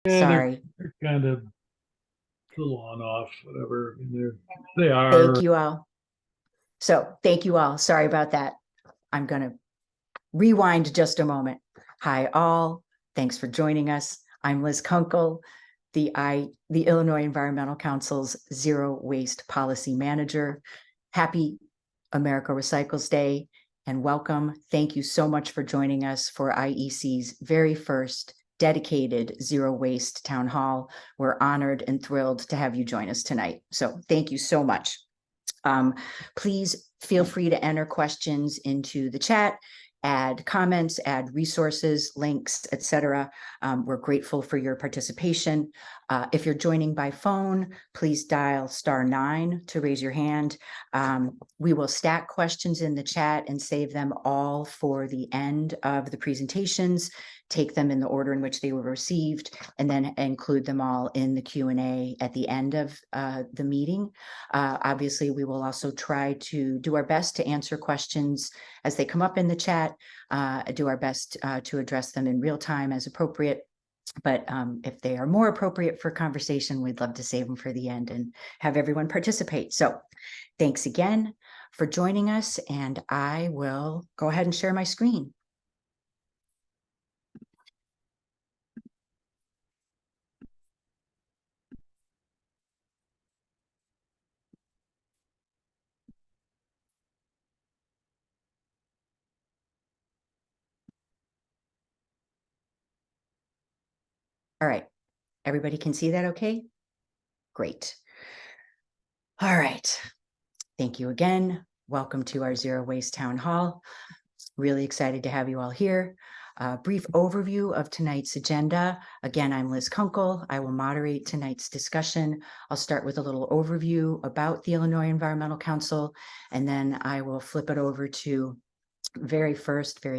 Yeah, Sorry. they're kind of a little on off, whatever. I mean, they Thank are. you all. So thank you all. Sorry about that. I'm going to rewind just a moment. Hi, all. Thanks for joining us. I'm Liz Kunkel, the Illinois Environmental Council's Zero Waste Policy Manager. Happy America Recycles Day and welcome. Thank you so much for joining us for IEC's very first dedicated zero waste town hall. We're honored and thrilled to have you join us tonight. So thank you so much. Please feel free to enter questions into the chat, add comments, add resources, links, etc. We're grateful for your participation. If you're joining by phone, please dial *9 to raise your hand. We will stack questions in the chat and save them all for the end of the presentations, take them in the order in which they were received, and then include them all in the Q&A at the end of the meeting. Obviously, we will also try to do our best to answer questions as they come up in the chat, do our best to address them in real time as appropriate. But if they are more appropriate for conversation, we'd love to save them for the end and have everyone participate. So thanks again for joining us, and I will go ahead and share my screen. All right, everybody can see that okay? Great. All right, thank you again. Welcome to our Zero Waste Town Hall. Really excited to have you all here. A brief overview of tonight's agenda. Again, I'm Liz Kunkel. I will moderate tonight's discussion. I'll start with a little overview about the Illinois Environmental Council, and then I will flip it over to very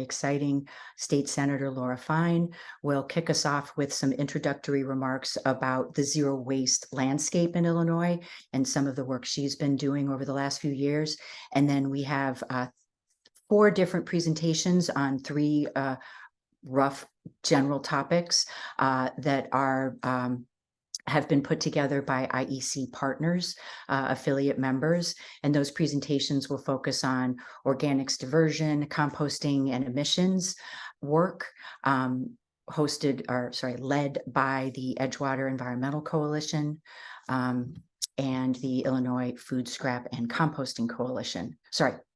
exciting, State Senator Laura Fine will kick us off with some introductory remarks about the zero waste landscape in Illinois and some of the work she's been doing over the last few years. And then we have 4 different presentations on 3 rough general topics that are have been put together by IEC partners, affiliate members, and those presentations will focus on organics diversion, composting, and emissions work, led by the Edgewater Environmental Coalition, and the Illinois Food Scrap and Composting Coalition.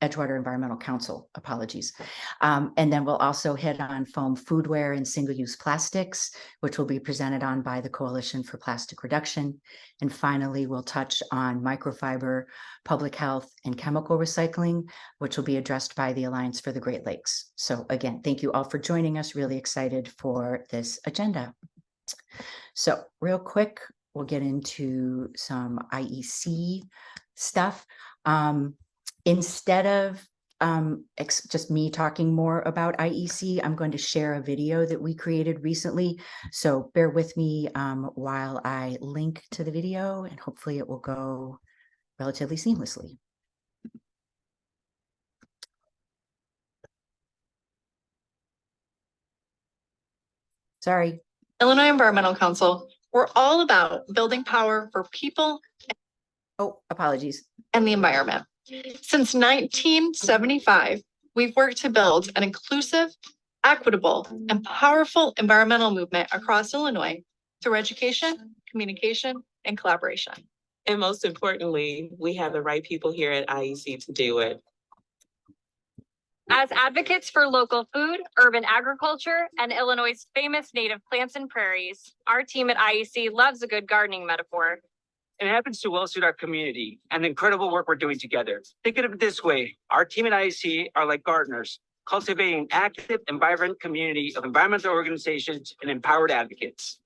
Edgewater Environmental Council, apologies. And then we'll also hit on foam foodware and single-use plastics, which will be presented on by the Coalition for Plastic Reduction. And finally, we'll touch on microfiber, public health, and chemical recycling, which will be addressed by the Alliance for the Great Lakes. So again, thank you all for joining us. Really excited for this agenda. So real quick, we'll get into some IEC stuff. Instead of just me talking more about IEC, I'm going to share a video that we created recently. So bear with me while I link to the video, and hopefully it will go relatively seamlessly. Sorry. Illinois Environmental Council, we're all about building power for people. Oh, apologies. And the environment. Since 1975, we've worked to build an inclusive, equitable, and powerful environmental movement across Illinois through education, communication, and collaboration. And most importantly, we have the right people here at IEC to do it. As advocates for local food, urban agriculture, and Illinois' famous native plants and prairies, our team at IEC loves a good gardening metaphor. And it happens to well suit our community and the incredible work we're doing together. Think of it this way: our team at IEC are like gardeners, cultivating an active and vibrant community of environmental organizations and empowered advocates.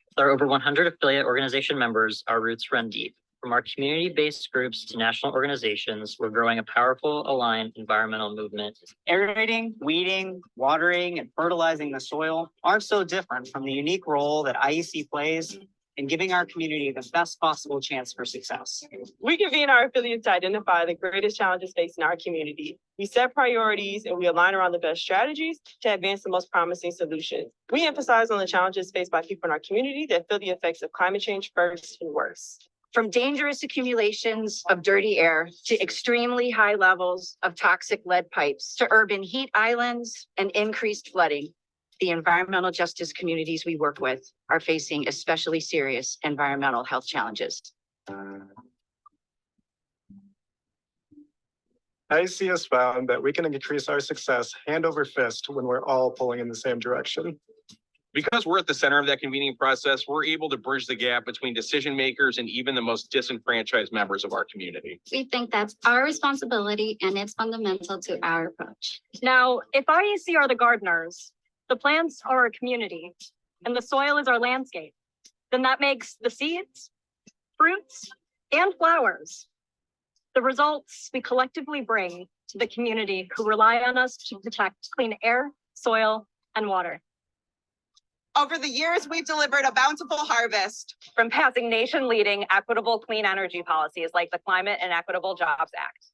With our over 100 affiliate organization members, our roots run deep. From our community-based groups to national organizations, we're growing a powerful, aligned environmental movement. Aerating, weeding, watering, and fertilizing the soil aren't so different from the unique role that IEC plays and giving our community the best possible chance for success. We convene our affiliates to identify the greatest challenges facing our community. We set priorities and we align around the best strategies to advance the most promising solutions. We emphasize on the challenges faced by people in our community that feel the effects of climate change first and worse. From dangerous accumulations of dirty air to extremely high levels of toxic lead pipes to urban heat islands and increased flooding, the environmental justice communities we work with are facing especially serious environmental health challenges. IEC has found that we can increase our success hand over fist when we're all pulling in the same direction. Because we're at the center of that convening process, we're able to bridge the gap between decision makers and even the most disenfranchised members of our community. We think that's our responsibility and it's fundamental to our approach. Now, if IEC are the gardeners, the plants are our community, and the soil is our landscape, then that makes the seeds, fruits, and flowers the results we collectively bring to the community who rely on us to protect clean air, soil, and water. Over the years, we've delivered a bountiful harvest. From passing nation-leading equitable clean energy policies like the Climate and Equitable Jobs Act,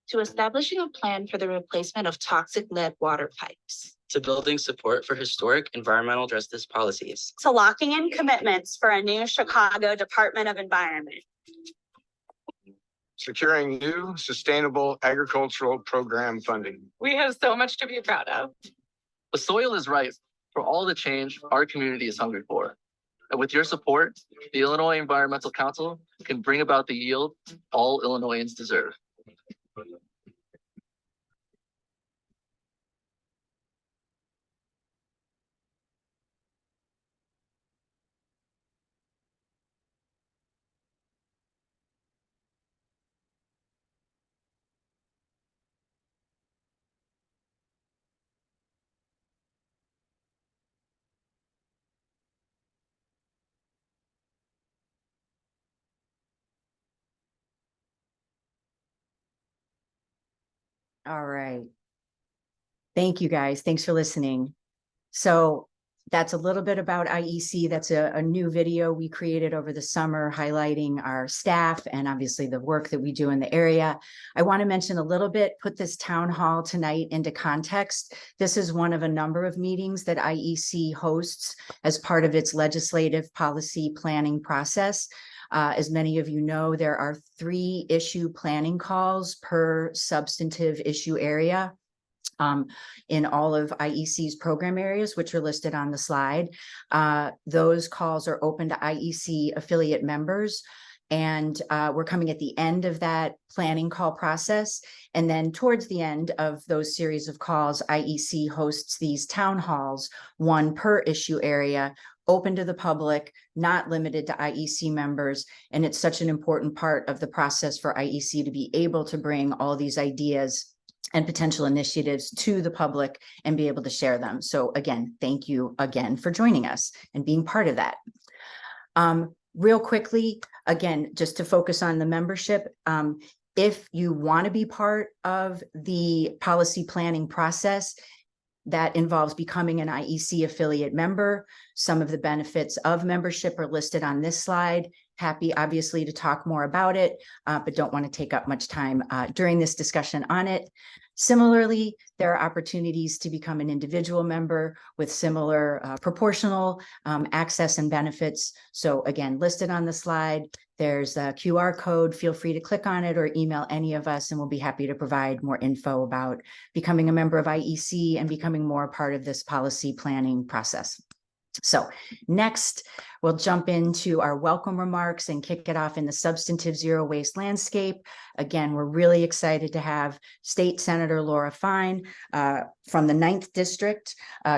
To establishing a plan for the replacement of toxic lead water pipes. To building support for historic environmental justice policies. To locking in commitments for a new Chicago Department of Environment. Securing new sustainable agricultural program funding. We have so much to be proud of. The soil is ripe for all the change our community is hungry for. And with your support, the Illinois Environmental Council can bring about the yield all Illinoisans deserve. All right. Thank you, guys. Thanks for listening. So that's a little bit about IEC. That's a new video we created over the summer highlighting our staff and obviously the work that we do in the area. I want to mention a little bit, put this town hall tonight into context. This is one of a number of meetings that IEC hosts as part of its legislative policy planning process. As many of you know, there are 3 issue planning calls per substantive issue area in all of IEC's program areas, which are listed on the slide. Those calls are open to IEC affiliate members. And we're coming at the end of that planning call process. And then towards the end of those series of calls, IEC hosts these town halls, 1 per issue area, open to the public, not limited to IEC members. And it's such an important part of the process for IEC to be able to bring all these ideas and potential initiatives to the public and be able to share them. So again, thank you again for joining us and being part of that. Real quickly, again, just to focus on the membership, if you want to be part of the policy planning process, that involves becoming an IEC affiliate member. Some of the benefits of membership are listed on this slide. Happy, obviously, to talk more about it, but don't want to take up much time during this discussion on it. Similarly, there are opportunities to become an individual member with similar proportional access and benefits. So again, listed on the slide, there's a QR code. Feel free to click on it or email any of us, and we'll be happy to provide more info about becoming a member of IEC and becoming more a part of this policy planning process. So next, we'll jump into our welcome remarks and kick it off in the substantive zero waste landscape. Again, we're really excited to have State Senator Laura Fine from the 9th District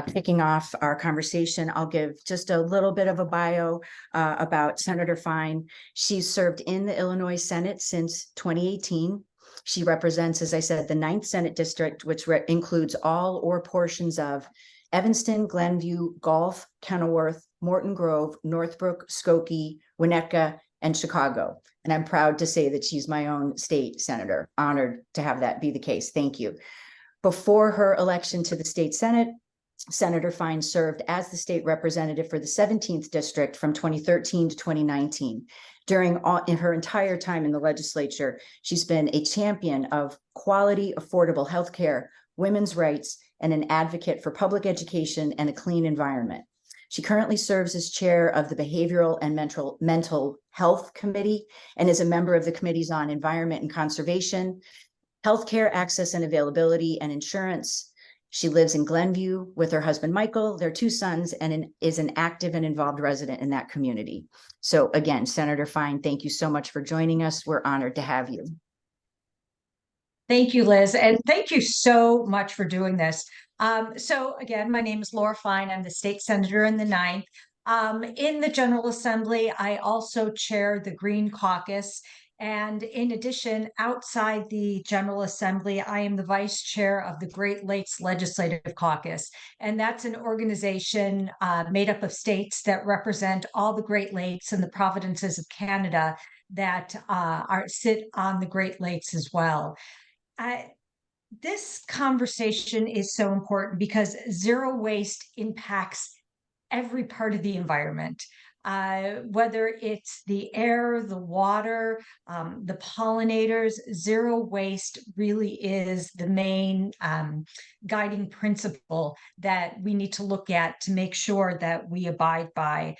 kicking off our conversation. I'll give just a little bit of a bio about Senator Fine. She's served in the Illinois Senate since 2018. She represents, as I said, the 9th Senate District, which includes all or portions of Evanston, Glenview, Gulf, Kenilworth, Morton Grove, Northbrook, Skokie, Winnetka, and Chicago. And I'm proud to say that she's my own state senator. Honored to have that be the case. Thank you. Before her election to the state Senate, Senator Fine served as the state representative for the 17th district from 2013 to 2019. In her entire time in the legislature, she's been a champion of quality, affordable healthcare, women's rights, and an advocate for public education and a clean environment. She currently serves as chair of the Behavioral and Mental Health Committee and is a member of the committees on Environment and Conservation, Healthcare Access and Availability, and Insurance. She lives in Glenview with her husband, Michael, their 2 sons, and is an active and involved resident in that community. So again, Senator Fine, thank you so much for joining us. We're honored to have you. Thank you, Liz, and thank you so much for doing this. So again, my name is Laura Fine. I'm the state senator in the 9th. In the General Assembly, I also chair the Green Caucus. And in addition, outside the General Assembly, I am the vice chair of the Great Lakes Legislative Caucus. And that's an organization made up of states that represent all the Great Lakes and the provinces of Canada that sit on the Great Lakes as well. This conversation is so important because zero waste impacts every part of the environment, whether it's the air, the water, the pollinators. Zero waste really is the main guiding principle that we need to look at to make sure that we abide by.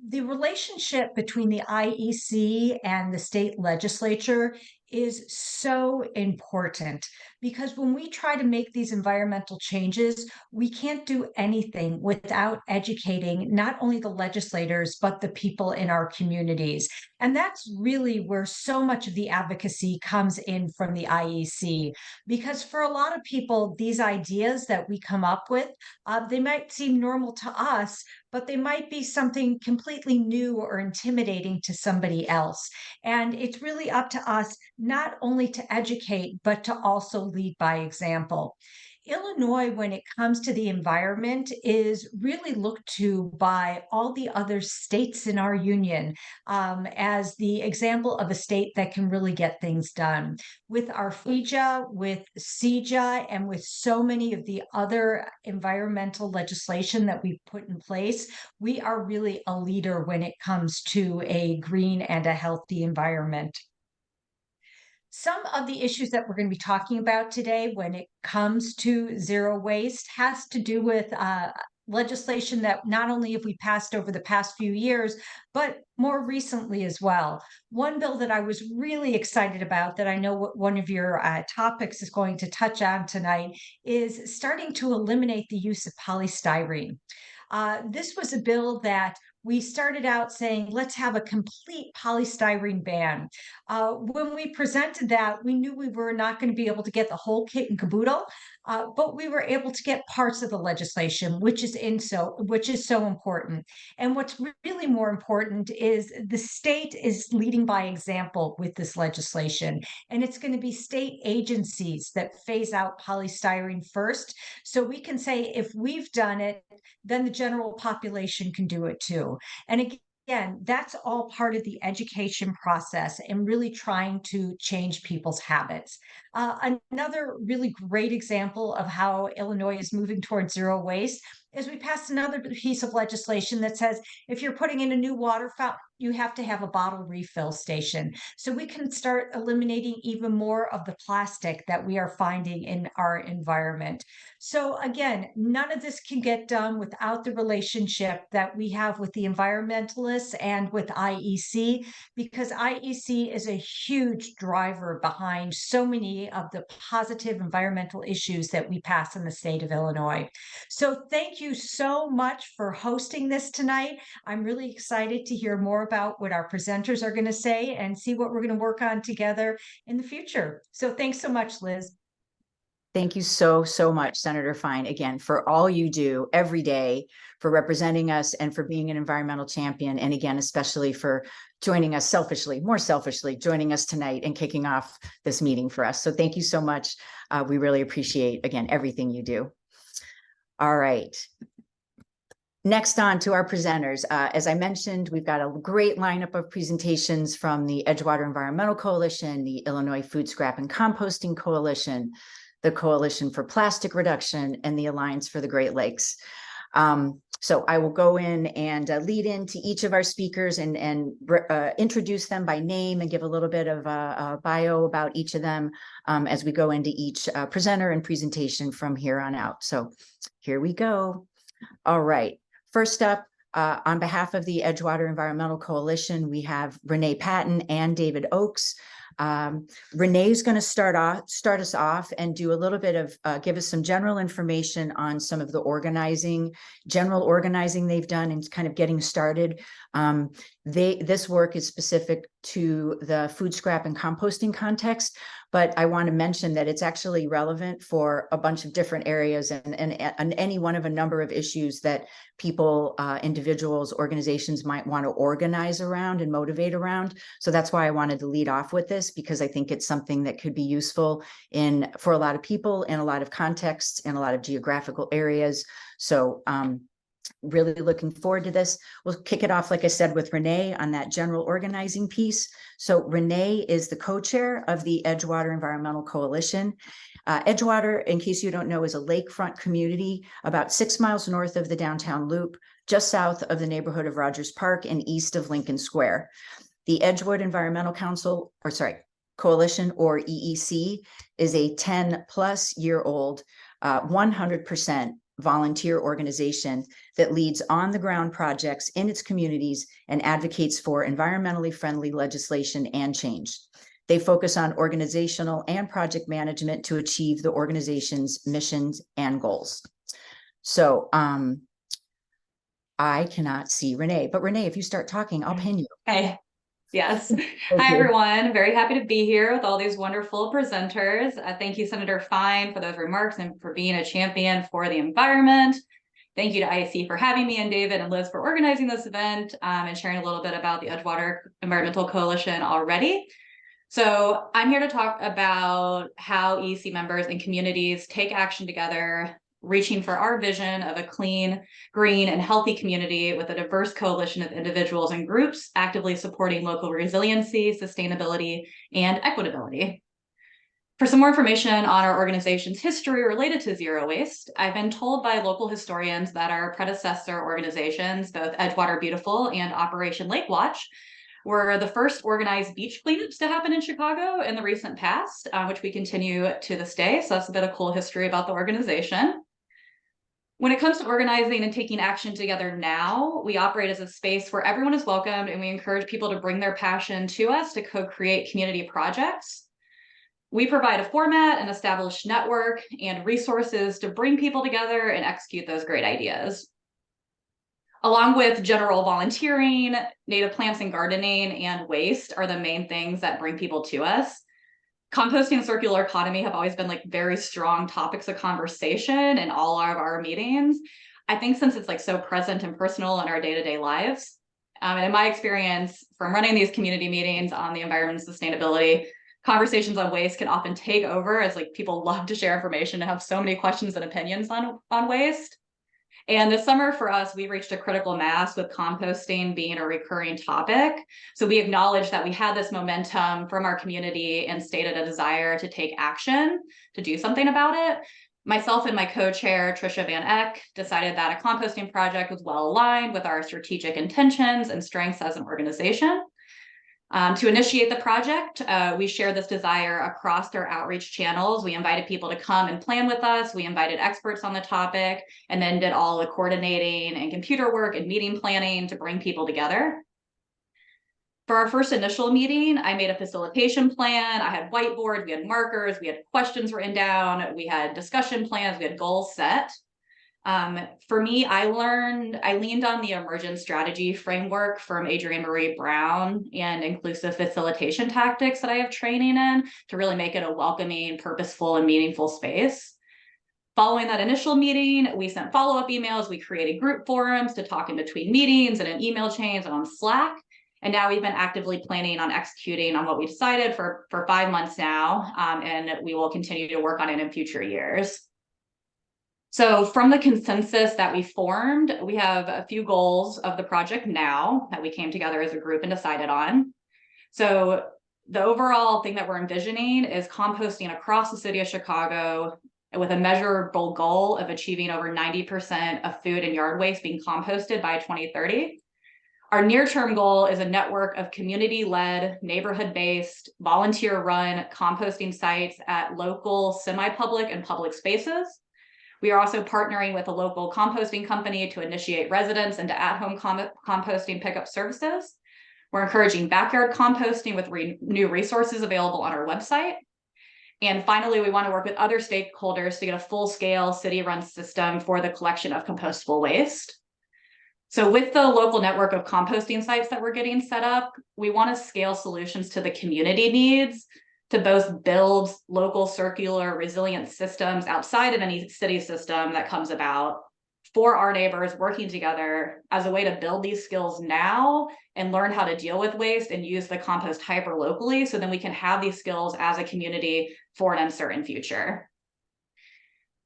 The relationship between the IEC and the state legislature is so important because when we try to make these environmental changes, we can't do anything without educating not only the legislators, but the people in our communities. And that's really where so much of the advocacy comes in from the IEC, because for a lot of people, these ideas that we come up with, they might seem normal to us, but they might be something completely new or intimidating to somebody else. And it's really up to us not only to educate, but to also lead by example. Illinois, when it comes to the environment, is really looked to by all the other states in our union as the example of a state that can really get things done. With our FEJA, with CEJA, and with so many of the other environmental legislation that we've put in place, we are really a leader when it comes to a green and a healthy environment. Some of the issues that we're going to be talking about today when it comes to zero waste has to do with legislation that not only have we passed over the past few years, but more recently as well. One bill that I was really excited about that I know one of your topics is going to touch on tonight is starting to eliminate the use of polystyrene. This was a bill that we started out saying, let's have a complete polystyrene ban. When we presented that, we knew we were not going to be able to get the whole kit and caboodle, but we were able to get parts of the legislation, which is so important. And what's really more important is the state is leading by example with this legislation, and it's going to be state agencies that phase out polystyrene first. So we can say if we've done it, then the general population can do it too. And again, that's all part of the education process and really trying to change people's habits. Another really great example of how Illinois is moving towards zero waste is we passed another piece of legislation that says if you're putting in a new water fountain, you have to have a bottle refill station. So we can start eliminating even more of the plastic that we are finding in our environment. So again, none of this can get done without the relationship that we have with the environmentalists and with IEC, because IEC is a huge driver behind so many of the positive environmental issues that we pass in the state of Illinois. So thank you so much for hosting this tonight. I'm really excited to hear more about what our presenters are going to say and see what we're going to work on together in the future. So thanks so much, Liz. Thank you so, so much, Senator Fine, again, for all you do every day, for representing us and for being an environmental champion. And again, especially for joining us more selfishly, joining us tonight and kicking off this meeting for us. So thank you so much. We really appreciate, again, everything you do. All right. Next on to our presenters. As I mentioned, we've got a great lineup of presentations from the Edgewater Environmental Coalition, the Illinois Food Scrap and Composting Coalition, the Coalition for Plastic Reduction, and the Alliance for the Great Lakes. So I will go in and lead into each of our speakers and introduce them by name and give a little bit of a bio about each of them as we go into each presenter and presentation from here on out. So here we go. All right. First up, on behalf of the Edgewater Environmental Coalition, we have Renee Patton and David Oakes. Renee's going to start us off and do a little bit of give us some general information on some of the general organizing they've done and kind of getting started. This work is specific to the food scrap and composting context, but I want to mention that it's actually relevant for a bunch of different areas and any one of a number of issues that people, individuals, organizations might want to organize around and motivate around. So that's why I wanted to lead off with this, because I think it's something that could be useful for a lot of people in a lot of contexts and a lot of geographical areas. So really looking forward to this. We'll kick it off, like I said, with Renee on that general organizing piece. So Renee is the co-chair of the Edgewater Environmental Coalition. Edgewater, in case you don't know, is a lakefront community about 6 miles north of the downtown loop, just south of the neighborhood of Rogers Park and east of Lincoln Square. The Edgewood Environmental Coalition, or EEC, is a 10-plus-year-old, 100% volunteer organization that leads on-the-ground projects in its communities and advocates for environmentally friendly legislation and change. They focus on organizational and project management to achieve the organization's missions and goals. So I cannot see Renee, but Renee, if you start talking, I'll pin you. Hey. Yes. Hi, everyone. Very happy to be here with all these wonderful presenters. Thank you, Senator Fine, for those remarks and for being a champion for the environment. Thank you to IEC for having me, and David and Liz for organizing this event and sharing a little bit about the Edgewater Environmental Coalition already. So I'm here to talk about how EEC members and communities take action together, reaching for our vision of a clean, green, and healthy community with a diverse coalition of individuals and groups actively supporting local resiliency, sustainability, and equitability. For some more information on our organization's history related to zero waste, I've been told by local historians that our predecessor organizations, both Edgewater Beautiful and Operation Lake Watch, were the first organized beach cleanups to happen in Chicago in the recent past, which we continue to this day. So that's a bit of cool history about the organization. When it comes to organizing and taking action together now, we operate as a space where everyone is welcomed, and we encourage people to bring their passion to us to co-create community projects. We provide a format, an established network, and resources to bring people together and execute those great ideas. Along with general volunteering, native plants and gardening, and waste are the main things that bring people to us. Composting and circular economy have always been very strong topics of conversation in all of our meetings. I think since it's so present and personal in our day-to-day lives. And in my experience from running these community meetings on the environment and sustainability, conversations on waste can often take over as people love to share information and have so many questions and opinions on waste. And this summer for us, we reached a critical mass with composting being a recurring topic. So we acknowledged that we had this momentum from our community and stated a desire to take action to do something about it. Myself and my co-chair, Tricia Van Eck, decided that a composting project was well aligned with our strategic intentions and strengths as an organization. To initiate the project, we shared this desire across our outreach channels. We invited people to come and plan with us. We invited experts on the topic, and then did all the coordinating and computer work and meeting planning to bring people together. For our first initial meeting, I made a facilitation plan. I had whiteboards, we had markers, we had questions written down, we had discussion plans, we had goals set. For me, I leaned on the emergent strategy framework from Adrienne Marie Brown and inclusive facilitation tactics that I have training in to really make it a welcoming, purposeful, and meaningful space. Following that initial meeting, we sent follow-up emails. We created group forums to talk in between meetings and in email chains and on Slack. And now we've been actively planning on executing on what we decided for 5 months now, and we will continue to work on it in future years. So from the consensus that we formed, we have a few goals of the project now that we came together as a group and decided on. So the overall thing that we're envisioning is composting across the city of Chicago with a measurable goal of achieving over 90% of food and yard waste being composted by 2030. Our near-term goal is a network of community-led, neighborhood-based, volunteer-run composting sites at local, semi-public, and public spaces. We are also partnering with a local composting company to initiate residents into at-home composting pickup services. We're encouraging backyard composting with new resources available on our website. And finally, we want to work with other stakeholders to get a full-scale city-run system for the collection of compostable waste. So with the local network of composting sites that we're getting set up, we want to scale solutions to the community needs to both build local circular resilient systems outside of any city system that comes about for our neighbors working together as a way to build these skills now and learn how to deal with waste and use the compost hyper locally, so then we can have these skills as a community for an uncertain future.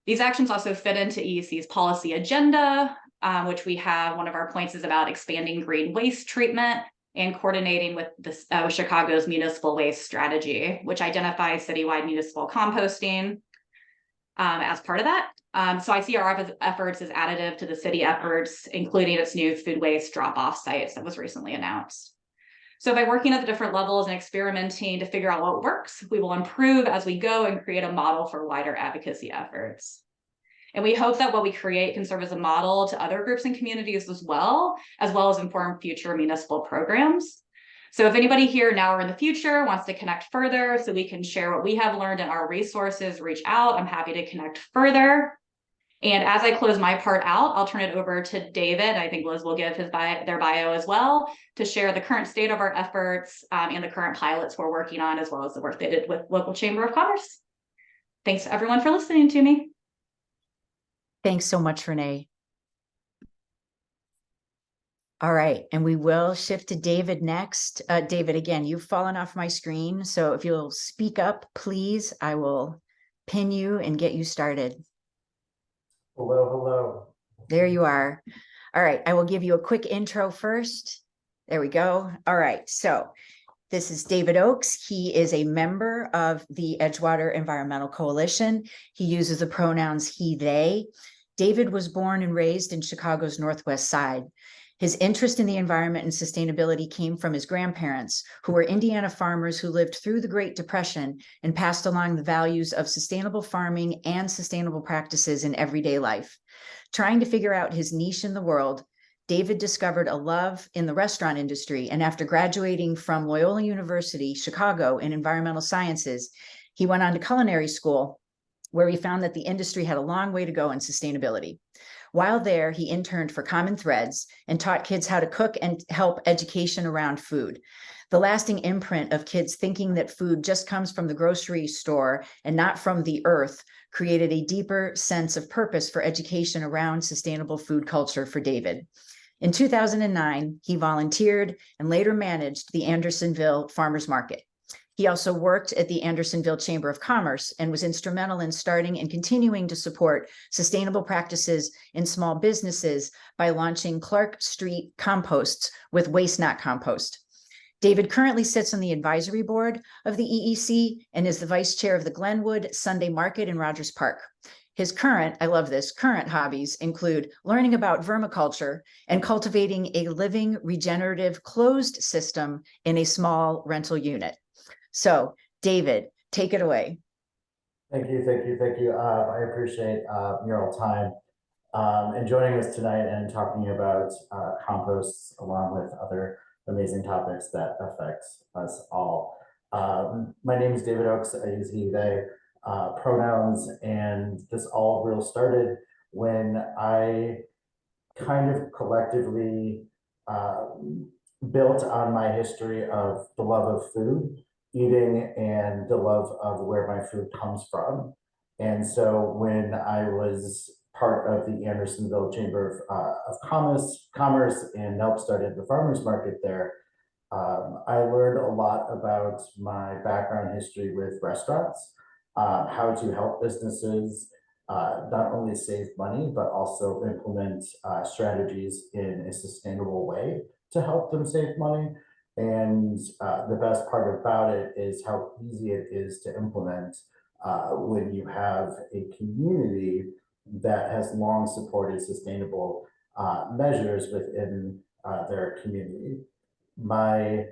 These actions also fit into EEC's policy agenda, which we have. One of our points is about expanding green waste treatment and coordinating with the Chicago's municipal waste strategy, which identifies citywide municipal composting as part of that. So I see our efforts as additive to the city efforts, including its new food waste drop-off sites that was recently announced. So by working at the different levels and experimenting to figure out what works, we will improve as we go and create a model for wider advocacy efforts. And we hope that what we create can serve as a model to other groups and communities as well as inform future municipal programs. So if anybody here now or in the future wants to connect further so we can share what we have learned and our resources, reach out. I'm happy to connect further. And as I close my part out, I'll turn it over to David. I think Liz will give their bio as well to share the current state of our efforts and the current pilots we're working on, as well as the work they did with local Chamber of Commerce. Thanks everyone for listening to me. Thanks so much, Renee. All right, and we will shift to David next. David, again, you've fallen off my screen, so if you'll speak up, please, I will pin you and get you started. Hello, hello. There you are. All right, I will give you a quick intro first. There we go. All right, so this is David Oakes. He is a member of the Edgewater Environmental Coalition. He uses the pronouns he, they. David was born and raised in Chicago's Northwest Side. His interest in the environment and sustainability came from his grandparents, who were Indiana farmers who lived through the Great Depression and passed along the values of sustainable farming and sustainable practices in everyday life. Trying to figure out his niche in the world, David discovered a love in the restaurant industry, and after graduating from Loyola University, Chicago in environmental sciences, he went on to culinary school, where he found that the industry had a long way to go in sustainability. While there, he interned for Common Threads and taught kids how to cook and help education around food. The lasting imprint of kids thinking that food just comes from the grocery store and not from the earth created a deeper sense of purpose for education around sustainable food culture for David. In 2009, he volunteered and later managed the Andersonville Farmers Market. He also worked at the Andersonville Chamber of Commerce and was instrumental in starting and continuing to support sustainable practices in small businesses by launching Clark Street Composts with Waste Not Compost. David currently sits on the advisory board of the EEC and is the vice chair of the Glenwood Sunday Market in Rogers Park. His current hobbies include learning about vermiculture and cultivating a living regenerative closed system in a small rental unit. So, David, take it away. Thank you. I appreciate your time and joining us tonight and talking about composts along with other amazing topics that affect us all. My name is David Oakes. I use he, they pronouns, and this all real started when I kind of collectively built on my history of the love of food, eating, and the love of where my food comes from. And so when I was part of the Andersonville Chamber of Commerce and helped started the farmers market there, I learned a lot about my background history with restaurants, how to help businesses not only save money, but also implement strategies in a sustainable way to help them save money. And the best part about it is how easy it is to implement when you have a community that has long supported sustainable measures within their community. My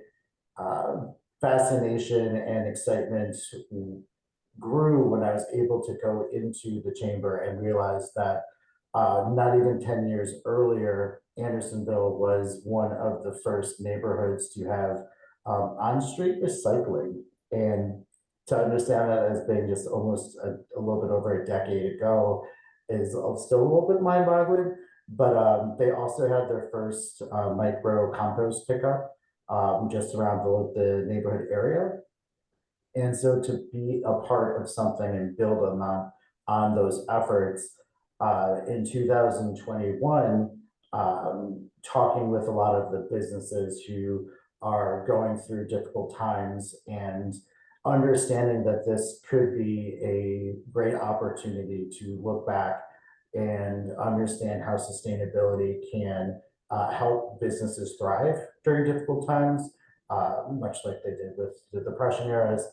fascination and excitement grew when I was able to go into the chamber and realize that not even 10 years earlier, Andersonville was one of the first neighborhoods to have on-street recycling. And to understand that as being just almost a little bit over a decade ago is still a little bit mind-boggling. But they also had their first micro compost pickup just around the neighborhood area. And so to be a part of something and build on those efforts, in 2021, talking with a lot of the businesses who are going through difficult times and understanding that this could be a great opportunity to look back and understand how sustainability can help businesses thrive during difficult times, much like they did with the Depression eras,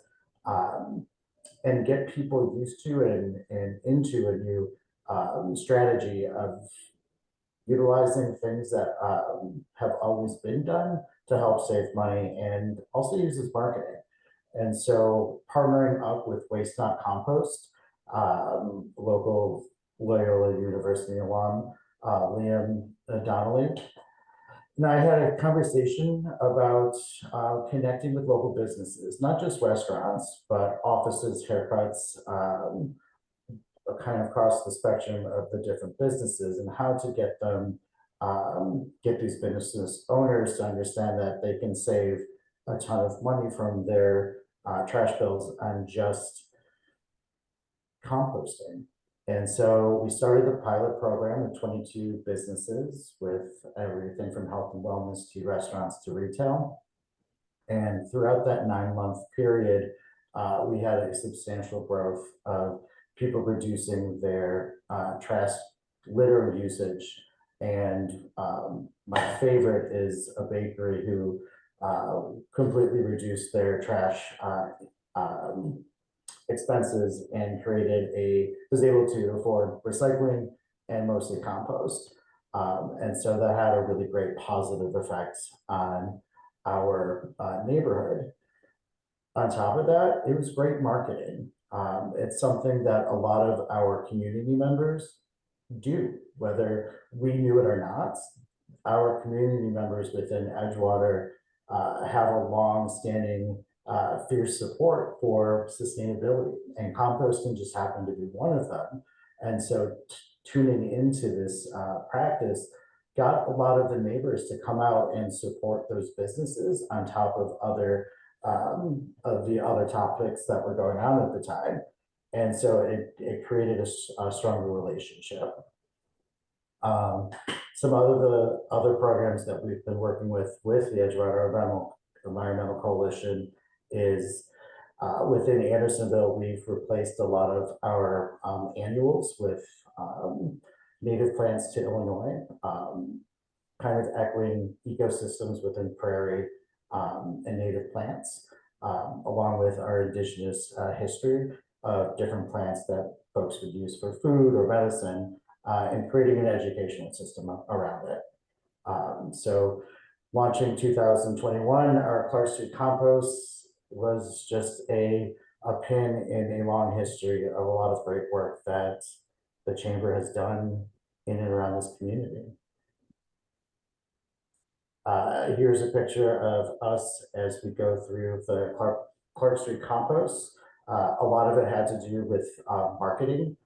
and get people used to and into a new strategy of utilizing things that have always been done to help save money and also use as marketing. And so partnering up with Waste Not Compost, local Loyola University alum, Liam Donnelly, and I had a conversation about connecting with local businesses, not just restaurants, but offices, haircuts, kind of across the spectrum of the different businesses, and how to get them, get these business owners to understand that they can save a ton of money from their trash bills on just composting. And so we started the pilot program with 22 businesses with everything from health and wellness to restaurants to retail. And throughout that 9-month period, we had a substantial growth of people reducing their trash litter usage. And my favorite is a bakery who completely reduced their trash expenses and was able to afford recycling and mostly compost. And so that had a really great positive effect on our neighborhood. On top of that, it was great marketing. It's something that a lot of our community members do, whether we knew it or not. Our community members within Edgewater have a long-standing fierce support for sustainability, and composting just happened to be one of them. And so tuning into this practice got a lot of the neighbors to come out and support those businesses on top of the other topics that were going on at the time. And so it created a stronger relationship. Some of the other programs that we've been working with the Edgewater Environmental Coalition is within Andersonville, we've replaced a lot of our annuals with native plants to Illinois, kind of echoing ecosystems within prairie and native plants, along with our indigenous history of different plants that folks would use for food or medicine, and creating an educational system around it. So launching 2021, our Clark Street Compost was just a pin in a long history of a lot of great work that the Chamber has done in and around this community. Here's a picture of us as we go through the Clark Street Compost. A lot of it had to do with marketing.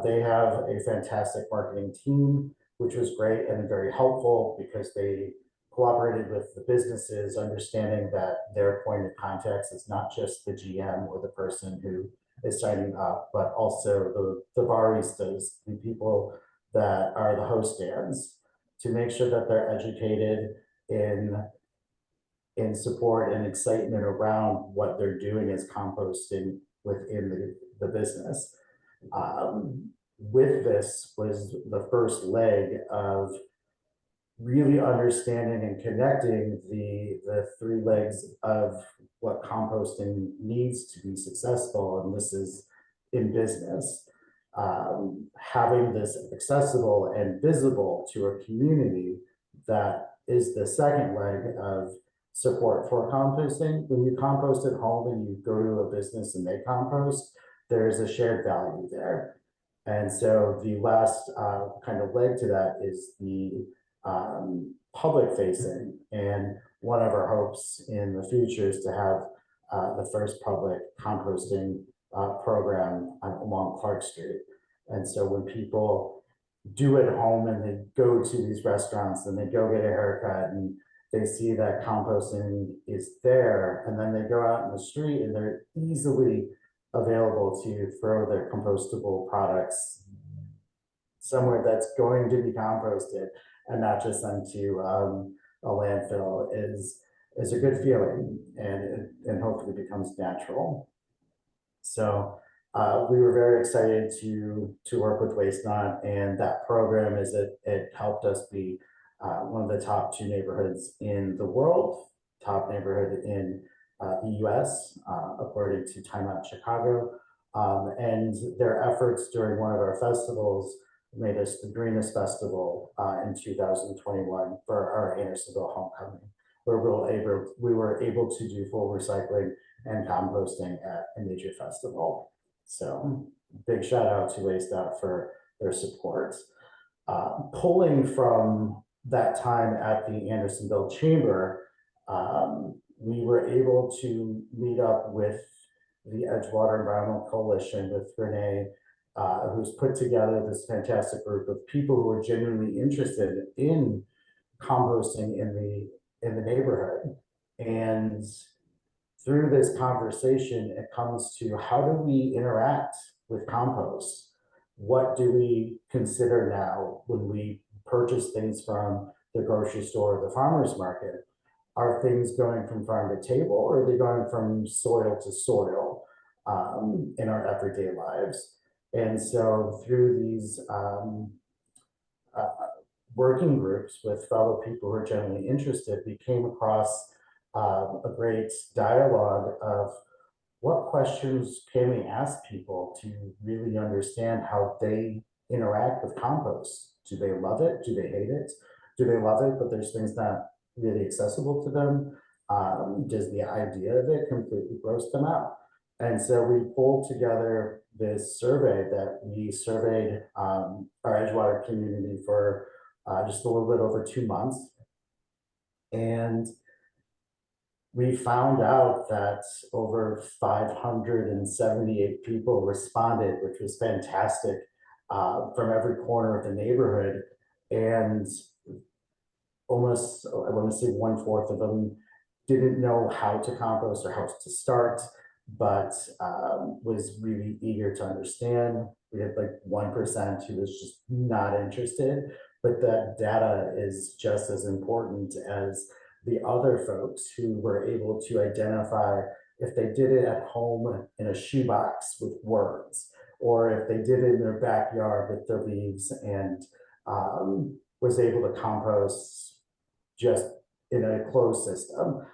They have a fantastic marketing team, which was great and very helpful because they cooperated with the businesses, understanding that their point of contact is not just the GM or the person who is signing up, but also the baristas, the people that are the host stands, to make sure that they're educated in support and excitement around what they're doing as composting within the business. With this was the first leg of really understanding and connecting the three legs of what composting needs to be successful, and this is in business. Having this accessible and visible to a community, that is the second leg of support for composting. When you compost at home and you go to a business and they compost, there's a shared value there. And so the last kind of leg to that is the public facing. And one of our hopes in the future is to have the first public composting program along Clark Street. And so when people do it at home and they go to these restaurants and they go get a haircut and they see that composting is there, and then they go out in the street and they're easily available to throw their compostable products somewhere that's going to be composted and not just sent to a landfill is a good feeling, and hopefully becomes natural. So we were very excited to work with Waste Not, and that program it helped us be one of the top 2 neighborhoods in the world, top neighborhood in the US, according to Time Out Chicago. And their efforts during one of our festivals made us the greenest festival in 2021 for our Andersonville homecoming, where we were able to do full recycling and composting at a major festival. So big shout out to Waste Out for their support. Pulling from that time at the Andersonville Chamber, we were able to meet up with the Edgewater Environmental Coalition with Renee, who's put together this fantastic group of people who are genuinely interested in composting in the neighborhood. And through this conversation, it comes to how do we interact with compost? What do we consider now when we purchase things from the grocery store or the farmer's market? Are things going from farm to table, or are they going from soil to soil in our everyday lives? And so through these working groups with fellow people who are generally interested, we came across a great dialogue of what questions can we ask people to really understand how they interact with compost. Do they love it? Do they hate it? Do they love it, but there's things not really accessible to them? Does the idea of it completely gross them out? And so we pulled together this survey that we surveyed our Edgewater community for just a little bit over 2 months. And we found out that over 578 people responded, which was fantastic, from every corner of the neighborhood. And almost, I want to say 1/4 of them didn't know how to compost or how to start, but was really eager to understand. We had like 1% who was just not interested, but that data is just as important as the other folks who were able to identify if they did it at home in a shoebox with worms, or if they did it in their backyard with their leaves and was able to compost just in a closed system.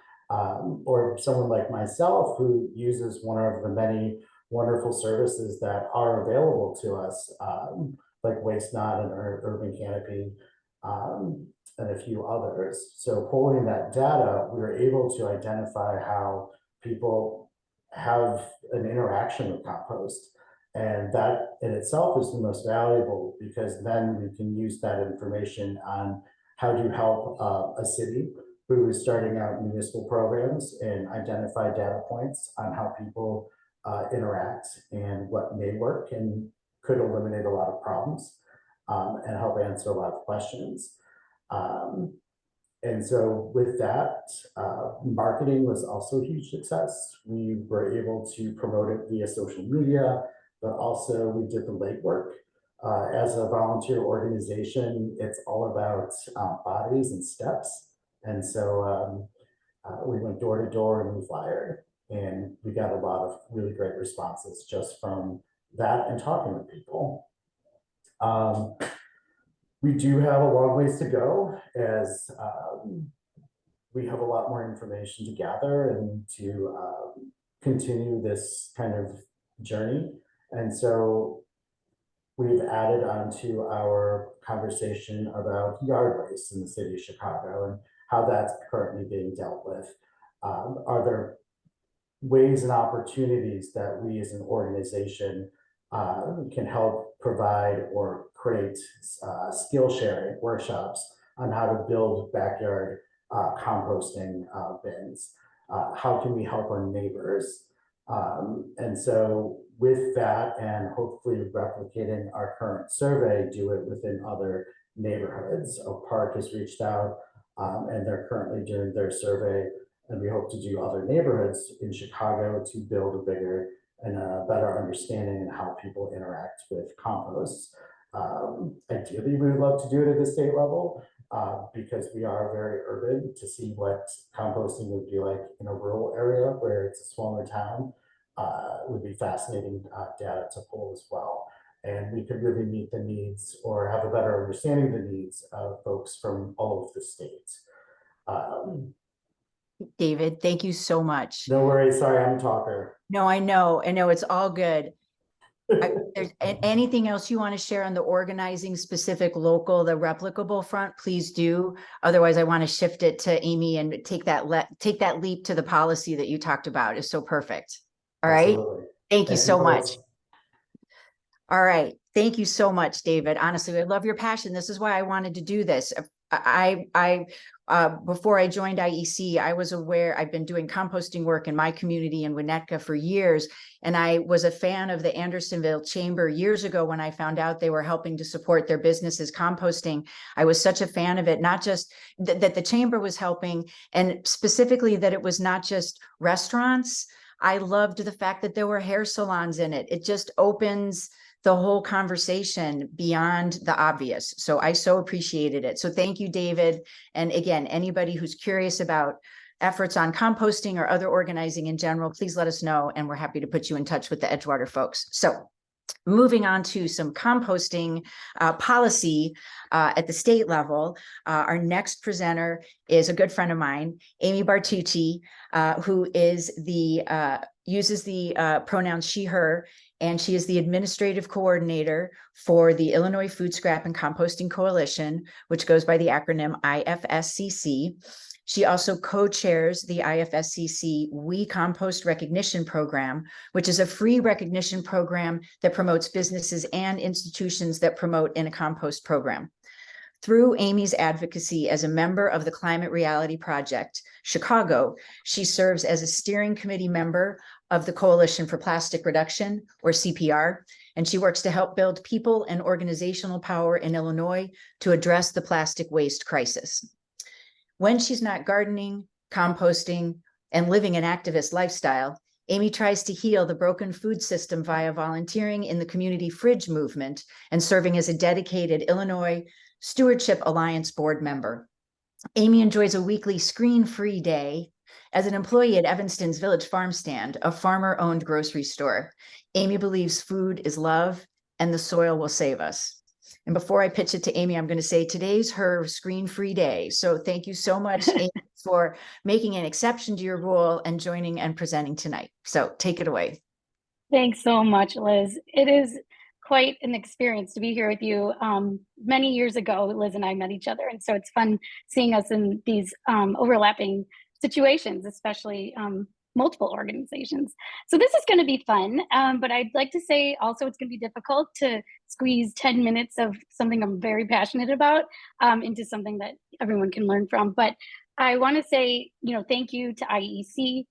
Or someone like myself who uses one of the many wonderful services that are available to us, like Waste Not and Urban Canopy, and a few others. So pulling that data, we were able to identify how people have an interaction with compost. And that in itself is the most valuable, because then we can use that information on how to help a city who is starting out municipal programs and identify data points on how people interact and what may work and could eliminate a lot of problems and help answer a lot of questions. And so with that, marketing was also a huge success. We were able to promote it via social media, but also we did the legwork. As a volunteer organization, it's all about bodies and steps. And so we went door to door and we flyered, and we got a lot of really great responses just from that and talking with people. We do have a long ways to go as we have a lot more information to gather and to continue this kind of journey. And so we've added onto our conversation about yard waste in the city of Chicago and how that's currently being dealt with. Are there ways and opportunities that we as an organization can help provide or create skill sharing workshops on how to build backyard composting bins? How can we help our neighbors? And so with that, and hopefully replicating our current survey, do it within other neighborhoods. Oak Park has reached out and they're currently doing their survey, and we hope to do other neighborhoods in Chicago to build a bigger and a better understanding of how people interact with compost. Ideally, we would love to do it at the state level because we are very urban. To see what composting would be like in a rural area where it's a smaller town would be fascinating data to pull as well. And we could really meet the needs or have a better understanding of the needs of folks from all of the states. David, thank you so much. No worries. Sorry, I'm a talker. No, I know, it's all good. There's anything else you want to share on the organizing specific local, the replicable front, please do. Otherwise, I want to shift it to Amy and take that leap to the policy that you talked about. Is so perfect. All right. Absolutely. Thank you so much. Folks. All right. Thank you so much, David. Honestly, I love your passion. This is why I wanted to do this. Before I joined IEC, I was aware I've been doing composting work in my community in Winnetka for years. And I was a fan of the Andersonville Chamber years ago when I found out they were helping to support their businesses composting. I was such a fan of it, not just that the chamber was helping, and specifically that it was not just restaurants. I loved the fact that there were hair salons in it. It just opens the whole conversation beyond the obvious. So I so appreciated it. So thank you, David. And again, anybody who's curious about efforts on composting or other organizing in general, please let us know. And we're happy to put you in touch with the Edgewater folks. So moving on to some composting policy at the state level, our next presenter is a good friend of mine, Amy Bartucci, who is uses the pronouns she, her, and she is the administrative coordinator for the Illinois Food Scrap and Composting Coalition, which goes by the acronym IFSCC. She also co-chairs the IFSCC We Compost Recognition Program, which is a free recognition program that promotes businesses and institutions that promote in a compost program. Through Amy's advocacy as a member of the Climate Reality Project, Chicago, she serves as a steering committee member of the Coalition for Plastic Reduction, or CPR, and she works to help build people and organizational power in Illinois to address the plastic waste crisis. When she's not gardening, composting, and living an activist lifestyle, Amy tries to heal the broken food system via volunteering in the community fridge movement and serving as a dedicated Illinois Stewardship Alliance board member. Amy enjoys a weekly screen-free day as an employee at Evanston's Village Farm Stand, a farmer-owned grocery store. Amy believes food is love and the soil will save us. And before I pitch it to Amy, I'm going to say today's her screen-free day. So thank you so much, Amy, for making an exception to your rule and joining and presenting tonight. So take it away. Thanks so much, Liz. It is quite an experience to be here with you. Many years ago, Liz and I met each other, and so it's fun seeing us in these overlapping situations, especially multiple organizations. So this is going to be fun, but I'd like to say also it's going to be difficult to squeeze 10 minutes of something I'm very passionate about into something that everyone can learn from. But I want to say, thank you to IEC.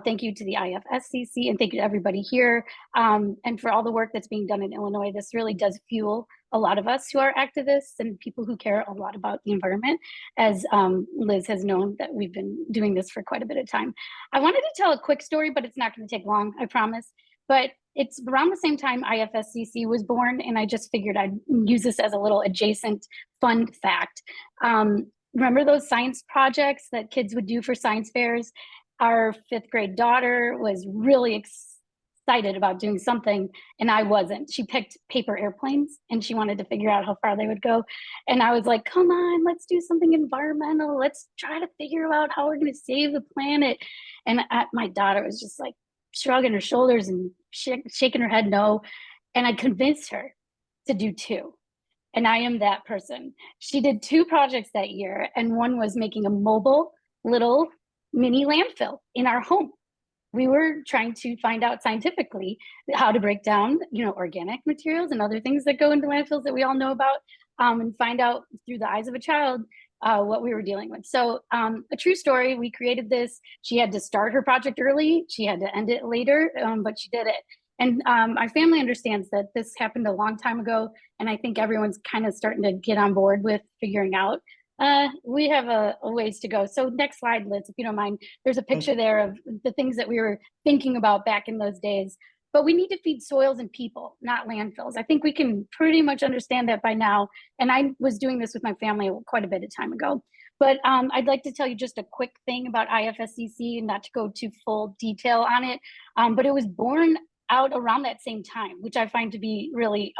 Thank you to the IFSCC, and thank you to everybody here, and for all the work that's being done in Illinois. This really does fuel a lot of us who are activists and people who care a lot about the environment, as Liz has known that we've been doing this for quite a bit of time. I wanted to tell a quick story, but it's not going to take long, I promise. But it's around the same time IFSCC was born, and I just figured I'd use this as a little adjacent fun fact. Remember those science projects that kids would do for science fairs? Our 5th grade daughter was really excited about doing something and I wasn't. She picked paper airplanes and she wanted to figure out how far they would go. And I was like, come on, let's do something environmental. Let's try to figure out how we're going to save the planet. And my daughter was just like shrugging her shoulders and shaking her head no. And I convinced her to do 2. And I am that person. She did 2 projects that year, and one was making a mobile little mini landfill in our home. We were trying to find out scientifically how to break down, organic materials and other things that go into landfills that we all know about, and find out through the eyes of a child what we were dealing with. So a true story, we created this. She had to start her project early. She had to end it later, but she did it. And our family understands that this happened a long time ago. And I think everyone's kind of starting to get on board with figuring out we have a ways to go. So next slide, Liz, if you don't mind. There's a picture there of the things that we were thinking about back in those days. But we need to feed soils and people, not landfills. I think we can pretty much understand that by now. And I was doing this with my family quite a bit of time ago. But I'd like to tell you just a quick thing about IFSCC, not to go to full detail on it. But it was born out around that same time, which I find to be really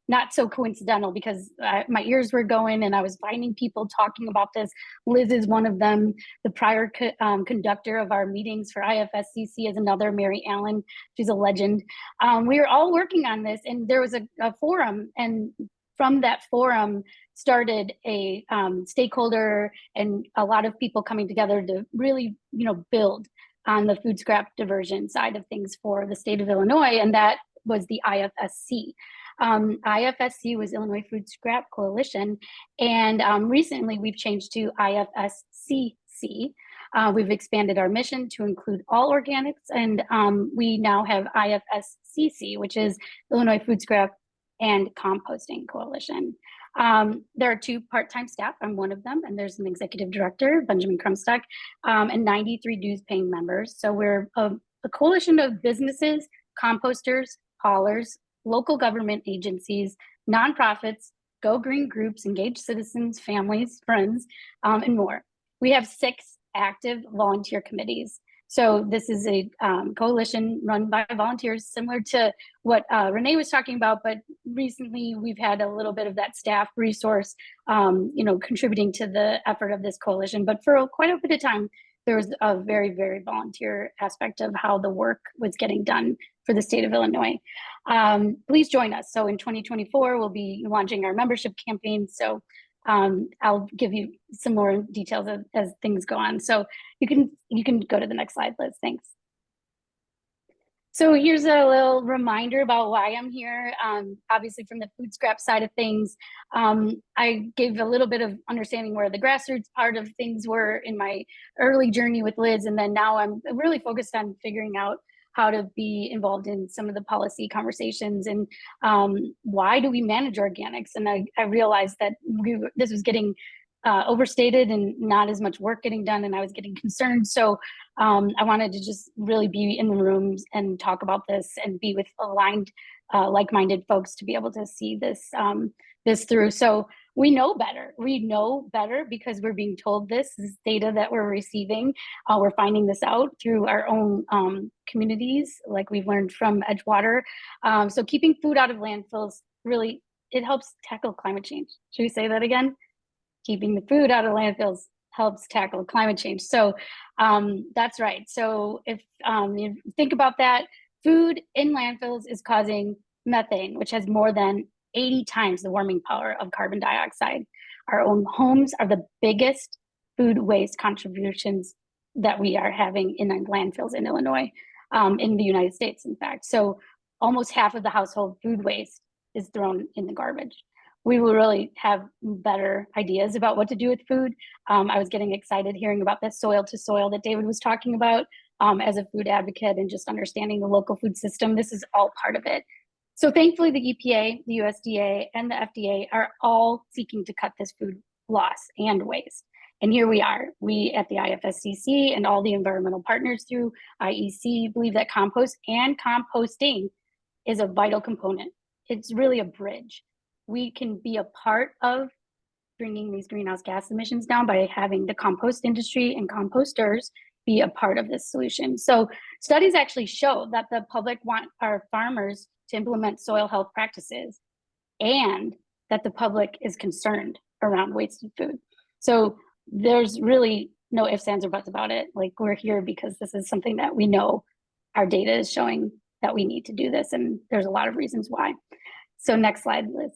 not so coincidental, because my ears were going and I was finding people talking about this. Liz is one of them. The prior conductor of our meetings for IFSCC is another, Mary Allen. She's a legend. We were all working on this, and there was a forum, and from that forum started a stakeholder and a lot of people coming together to really, build on the food scrap diversion side of things for the state of Illinois, and that was the IFSC. IFSC was Illinois Food Scrap Coalition, and recently we've changed to IFSCC. We've expanded our mission to include all organics, and we now have IFSCC, which is Illinois Food Scrap and Composting Coalition. There are 2 part-time staff. I'm one of them, and there's an executive director, Benjamin Krumstock, and 93 dues-paying members. So we're a coalition of businesses, composters, haulers, local government agencies, nonprofits, go green groups, engaged citizens, families, friends, and more. We have 6 active volunteer committees. So this is a coalition run by volunteers, similar to what Renee was talking about, but recently we've had a little bit of that staff resource, contributing to the effort of this coalition. But for quite a bit of time, there was a very, very volunteer aspect of how the work was getting done for the state of Illinois. Please join us. So in 2024, we'll be launching our membership campaign. So I'll give you some more details as things go on. So you can go to the next slide, Liz. Thanks. So here's a little reminder about why I'm here. Obviously from the food scrap side of things, I gave a little bit of understanding where the grassroots part of things were in my early journey with Liz. And then now I'm really focused on figuring out how to be involved in some of the policy conversations and why do we manage organics? And I realized that this was getting overstated and not as much work getting done, and I was getting concerned. So I wanted to just really be in the rooms and talk about this and be with aligned, like-minded folks to be able to see this this through. So we know better. We know better because we're being told this is data that we're receiving. We're finding this out through our own communities, like we've learned from Edgewater. So keeping food out of landfills really, it helps tackle climate change. Should we say that again? Keeping the food out of landfills helps tackle climate change. So that's right. So if you think about that, food in landfills is causing methane, which has more than 80 times the warming power of carbon dioxide. Our own homes are the biggest food waste contributions that we are having in landfills in Illinois, in the United States, in fact. So almost half of the household food waste is thrown in the garbage. We will really have better ideas about what to do with food. I was getting excited hearing about the soil to soil that David was talking about as a food advocate and just understanding the local food system. This is all part of it. So thankfully, the EPA, the USDA, and the FDA are all seeking to cut this food loss and waste. And here we are. We at the IFSCC and all the environmental partners through IEC believe that compost and composting is a vital component. It's really a bridge. We can be a part of bringing these greenhouse gas emissions down by having the compost industry and composters be a part of this solution. So studies actually show that the public want our farmers to implement soil health practices, and that the public is concerned around wasted food. So there's really no ifs, ands, or buts about it. Like, we're here because this is something that we know our data is showing that we need to do this, and there's a lot of reasons why. So next slide, Liz.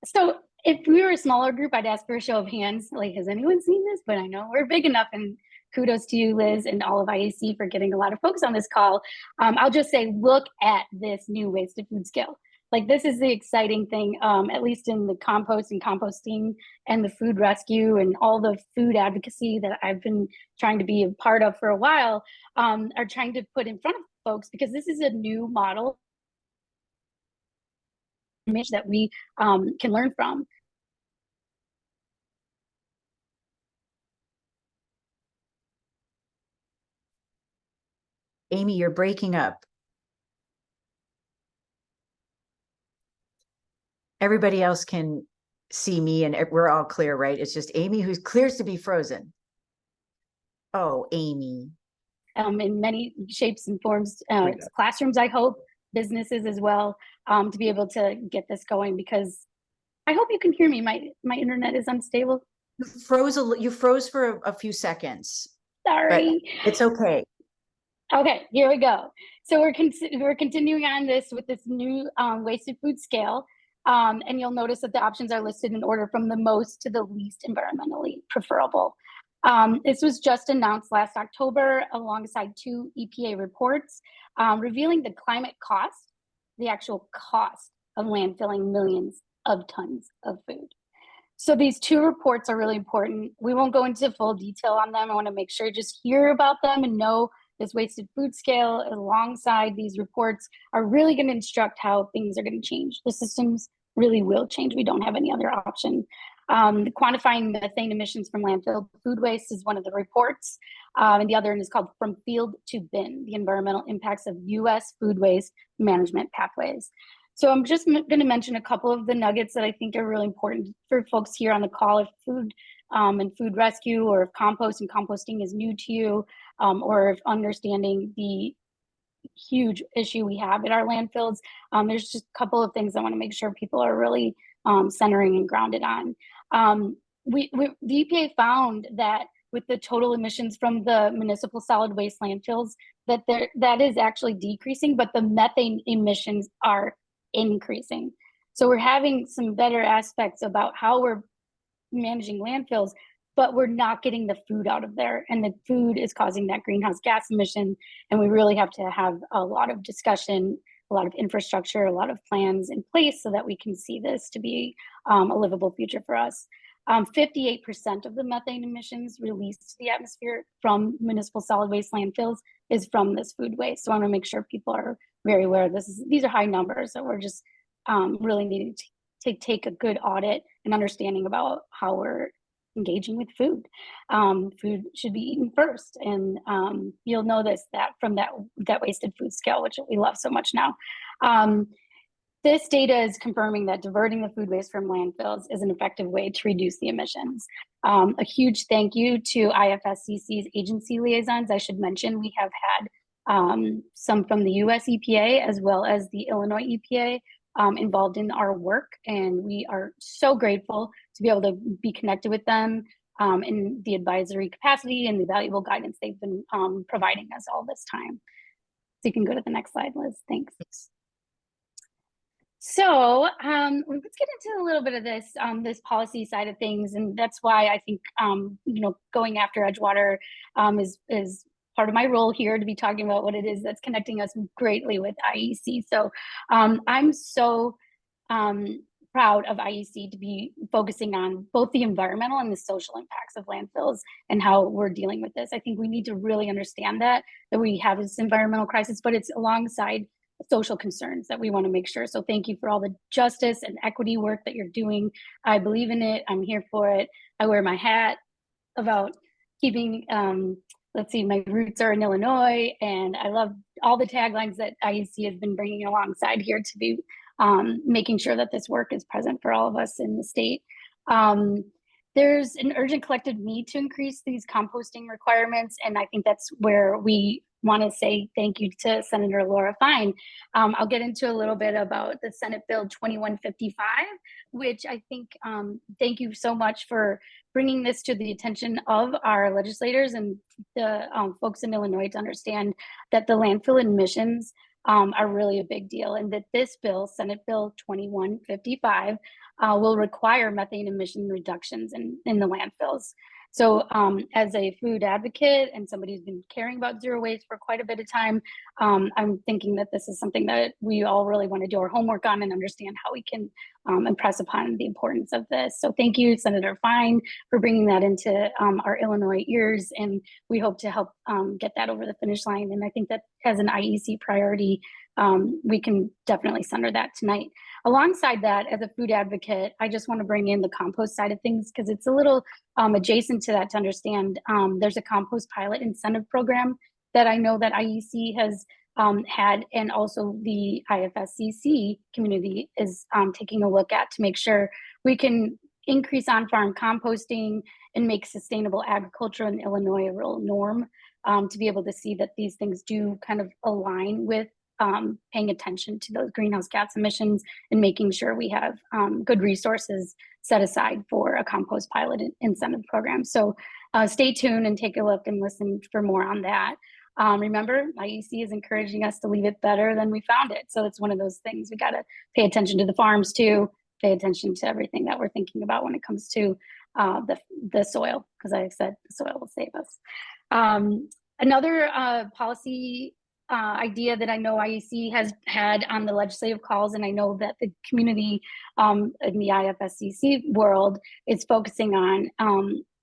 So if we were a smaller group, I'd ask for a show of hands. Like, has anyone seen this? But I know we're big enough, and kudos to you, Liz, and all of IAC for getting a lot of folks on this call. I'll just say, look at this new wasted food scale. Like, this is the exciting thing, at least in the compost and composting and the food rescue and all the food advocacy that I've been trying to be a part of for a while, are trying to put in front of folks, because this is a new model that we can learn from. Amy, you're breaking up. Everybody else can see me and we're all clear, right? It's just Amy who clears to be frozen. Oh, Amy. In many shapes and forms, classrooms, I hope, businesses as well, to be able to get this going, because I hope you can hear me. My internet is unstable. You froze for a few seconds. Sorry. It's okay. Okay, here we go. So we're continuing on this with this new wasted food scale. And you'll notice that the options are listed in order from the most to the least environmentally preferable. This was just announced last October alongside 2 EPA reports revealing the climate cost, the actual cost of landfilling millions of tons of food. So these 2 reports are really important. We won't go into full detail on them. I want to make sure you just hear about them and know this wasted food scale alongside these reports are really going to instruct how things are going to change. The systems really will change. We don't have any other option. Quantifying methane emissions from landfill food waste is one of the reports. And the other one is called From Field to Bin, the environmental impacts of U.S. food waste management pathways. So I'm just going to mention a couple of the nuggets that I think are really important for folks here on the call. If food and food rescue, or if compost and composting is new to you, or if understanding the huge issue we have at our landfills, there's just a couple of things I want to make sure people are really centering and grounded on. The EPA found that with the total emissions from the municipal solid waste landfills, that is actually decreasing, but the methane emissions are increasing. So we're having some better aspects about how we're managing landfills, but we're not getting the food out of there, and the food is causing that greenhouse gas emission. And we really have to have a lot of discussion, a lot of infrastructure, a lot of plans in place so that we can see this to be a livable future for us. 58% of the methane emissions released to the atmosphere from municipal solid waste landfills is from this food waste. So I want to make sure people are very aware of this. These are high numbers, so we're just really needing to take a good audit and understanding about how we're engaging with food. Food should be eaten first, and you'll know that from that wasted food scale, which we love so much now. This data is confirming that diverting the food waste from landfills is an effective way to reduce the emissions. A huge thank you to IFSCC's agency liaisons. I should mention we have had some from the US EPA as well as the Illinois EPA involved in our work, and we are so grateful to be able to be connected with them in the advisory capacity and the valuable guidance they've been providing us all this time. So you can go to the next slide, Liz. Thanks. So let's get into a little bit of this policy side of things, and that's why I think going after Edgewater is part of my role here, to be talking about what it is that's connecting us greatly with IEC. So I'm so proud of IEC to be focusing on both the environmental and the social impacts of landfills and how we're dealing with this. I think we need to really understand that we have this environmental crisis, but it's alongside social concerns that we want to make sure. So thank you for all the justice and equity work that you're doing. I believe in it. I'm here for it. I wear my hat about keeping, let's see, my roots are in Illinois, and I love all the taglines that IEC has been bringing alongside here to be making sure that this work is present for all of us in the state. there's an urgent collective need to increase these composting requirements. And I think that's where we want to say thank you to Senator Laura Fine. I'll get into a little bit about the Senate Bill 2155, which I think, thank you so much for bringing this to the attention of our legislators and the folks in Illinois to understand that the landfill emissions are really a big deal, and that this bill, Senate Bill 2155, will require methane emission reductions in the landfills. So as a food advocate and somebody who's been caring about zero waste for quite a bit of time, I'm thinking that this is something that we all really want to do our homework on and understand how we can impress upon the importance of this. So thank you, Senator Fine, for bringing that into our Illinois ears, and we hope to help get that over the finish line. And I think that as an IEC priority, we can definitely center that tonight. Alongside that, as a food advocate, I just want to bring in the compost side of things because it's a little adjacent to that to understand. There's a compost pilot incentive program that I know that IEC has had, and also the IFSCC community is taking a look at to make sure we can increase on-farm composting and make sustainable agriculture in Illinois a real norm, to be able to see that these things do kind of align with paying attention to those greenhouse gas emissions and making sure we have good resources set aside for a compost pilot incentive program. So stay tuned and take a look and listen for more on that. Remember, IEC is encouraging us to leave it better than we found it. So it's one of those things we got to pay attention to the farms too, pay attention to everything that we're thinking about when it comes to the soil, because like I said, the soil will save us. Another policy idea that I know IEC has had on the legislative calls, and I know that the community in the IFSCC world is focusing on,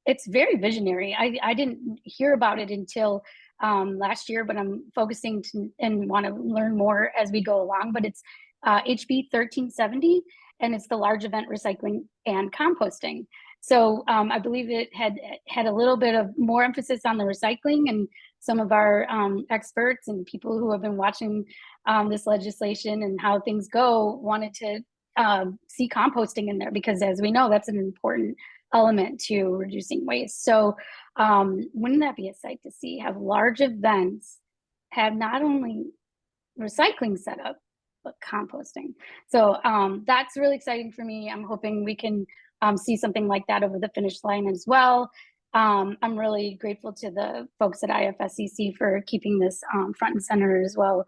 it's very visionary. I didn't hear about it until last year, but I'm focusing to and want to learn more as we go along. But it's HB 1370, and it's the large event recycling and composting. So I believe it had a little bit of more emphasis on the recycling, and some of our experts and people who have been watching this legislation and how things go wanted to see composting in there, because as we know, that's an important element to reducing waste. So wouldn't that be a sight to see, have large events have not only recycling set up, but composting. So that's really exciting for me. I'm hoping we can see something like that over the finish line as well. I'm really grateful to the folks at IFSCC for keeping this front and center as well,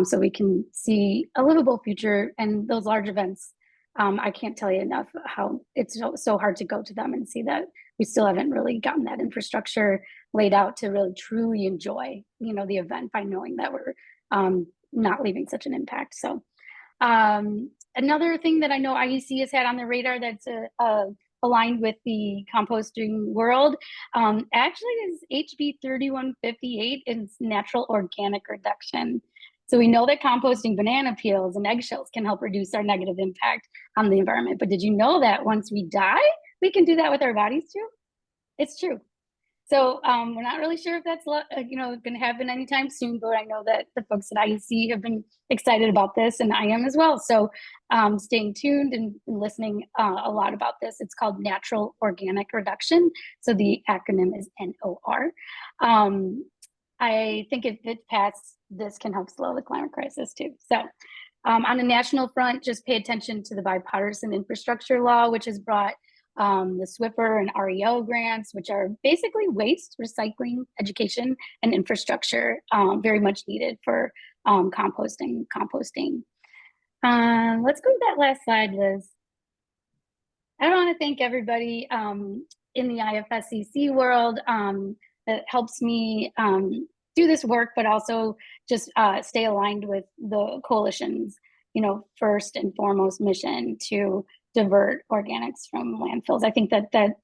so we can see a livable future. And those large events, I can't tell you enough how it's so hard to go to them and see that we still haven't really gotten that infrastructure laid out to really truly enjoy, you know, the event by knowing that we're not leaving such an impact. So another thing that I know IEC has had on their radar that's aligned with the composting world actually is HB 3158 and natural organic reduction. So we know that composting banana peels and eggshells can help reduce our negative impact on the environment. But did you know that once we die, we can do that with our bodies too? It's true. So we're not really sure if that's going to happen anytime soon, but I know that the folks at IEC have been excited about this, and I am as well. So staying tuned and listening a lot about this. It's called natural organic reduction. So the acronym is NOR. I think if it passed, this can help slow the climate crisis too. So on the national front, just pay attention to the bipartisan infrastructure law, which has brought the SWIFR and REO grants, which are basically waste, recycling, education, and infrastructure, very much needed for composting. Let's go to that last slide, Liz. I want to thank everybody in the IFSCC world that helps me do this work, but also just stay aligned with the coalition's, first and foremost mission to divert organics from landfills. I think that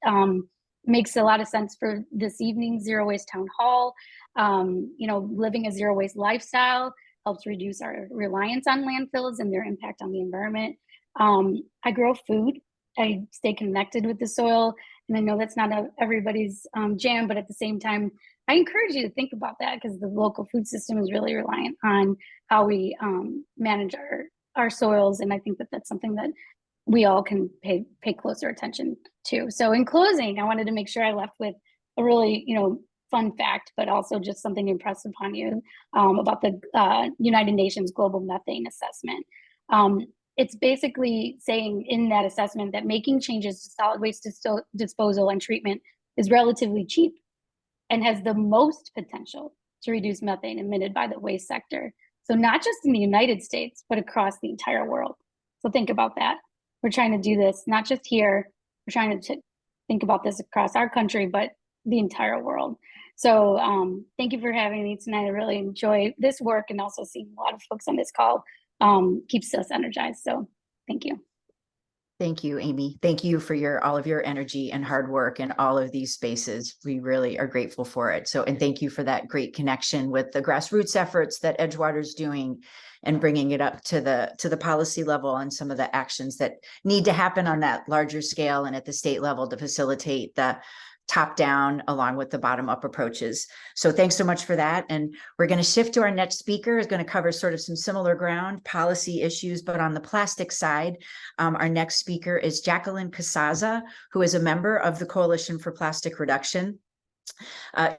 makes a lot of sense for this evening's Zero Waste Town Hall. Living a zero waste lifestyle helps reduce our reliance on landfills and their impact on the environment. I grow food. I stay connected with the soil, and I know that's not everybody's jam, but at the same time, I encourage you to think about that, because the local food system is really reliant on how we manage our soils, and I think that that's something that we all can pay closer attention to. So in closing, I wanted to make sure I left with a really, fun fact, but also just something to impress upon you about the United Nations Global Methane Assessment. It's basically saying in that assessment that making changes to solid waste disposal and treatment is relatively cheap and has the most potential to reduce methane emitted by the waste sector. So not just in the United States, but across the entire world. So think about that. We're trying to do this, not just here, we're trying to think about this across our country, but the entire world. So thank you for having me tonight. I really enjoy this work, and also seeing a lot of folks on this call keeps us energized. So thank you. Thank you, Amy. Thank you for all of your energy and hard work in all of these spaces. We really are grateful for it. So, and thank you for that great connection with the grassroots efforts that Edgewater's doing and bringing it up to the policy level and some of the actions that need to happen on that larger scale and at the state level to facilitate the top down along with the bottom up approaches. So thanks so much for that. And we're going to shift to our next speaker, is going to cover sort of some similar ground policy issues, but on the plastic side. Our next speaker is Jacqueline Casaza, who is a member of the Coalition for Plastic Reduction.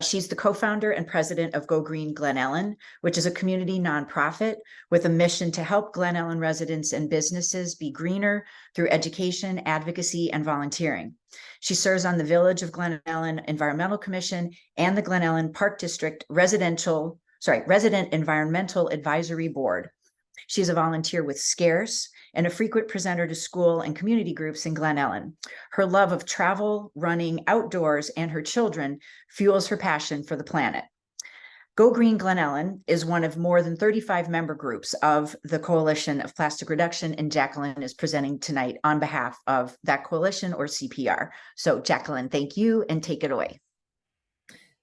She's the co-founder and president of Go Green Glen Ellen, which is a community nonprofit with a mission to help Glen Ellen residents and businesses be greener through education, advocacy, and volunteering. She serves on the Village of Glen Ellen Environmental Commission and the Glen Ellen Park District Resident Environmental Advisory Board. She's a volunteer with Scarce and a frequent presenter to school and community groups in Glen Ellen. Her love of travel, running, outdoors, and her children fuels her passion for the planet. Go Green Glen Ellen is one of more than 35 member groups of the Coalition of Plastic Reduction, and Jacqueline is presenting tonight on behalf of that coalition, or CPR. So Jacqueline, thank you, and take it away.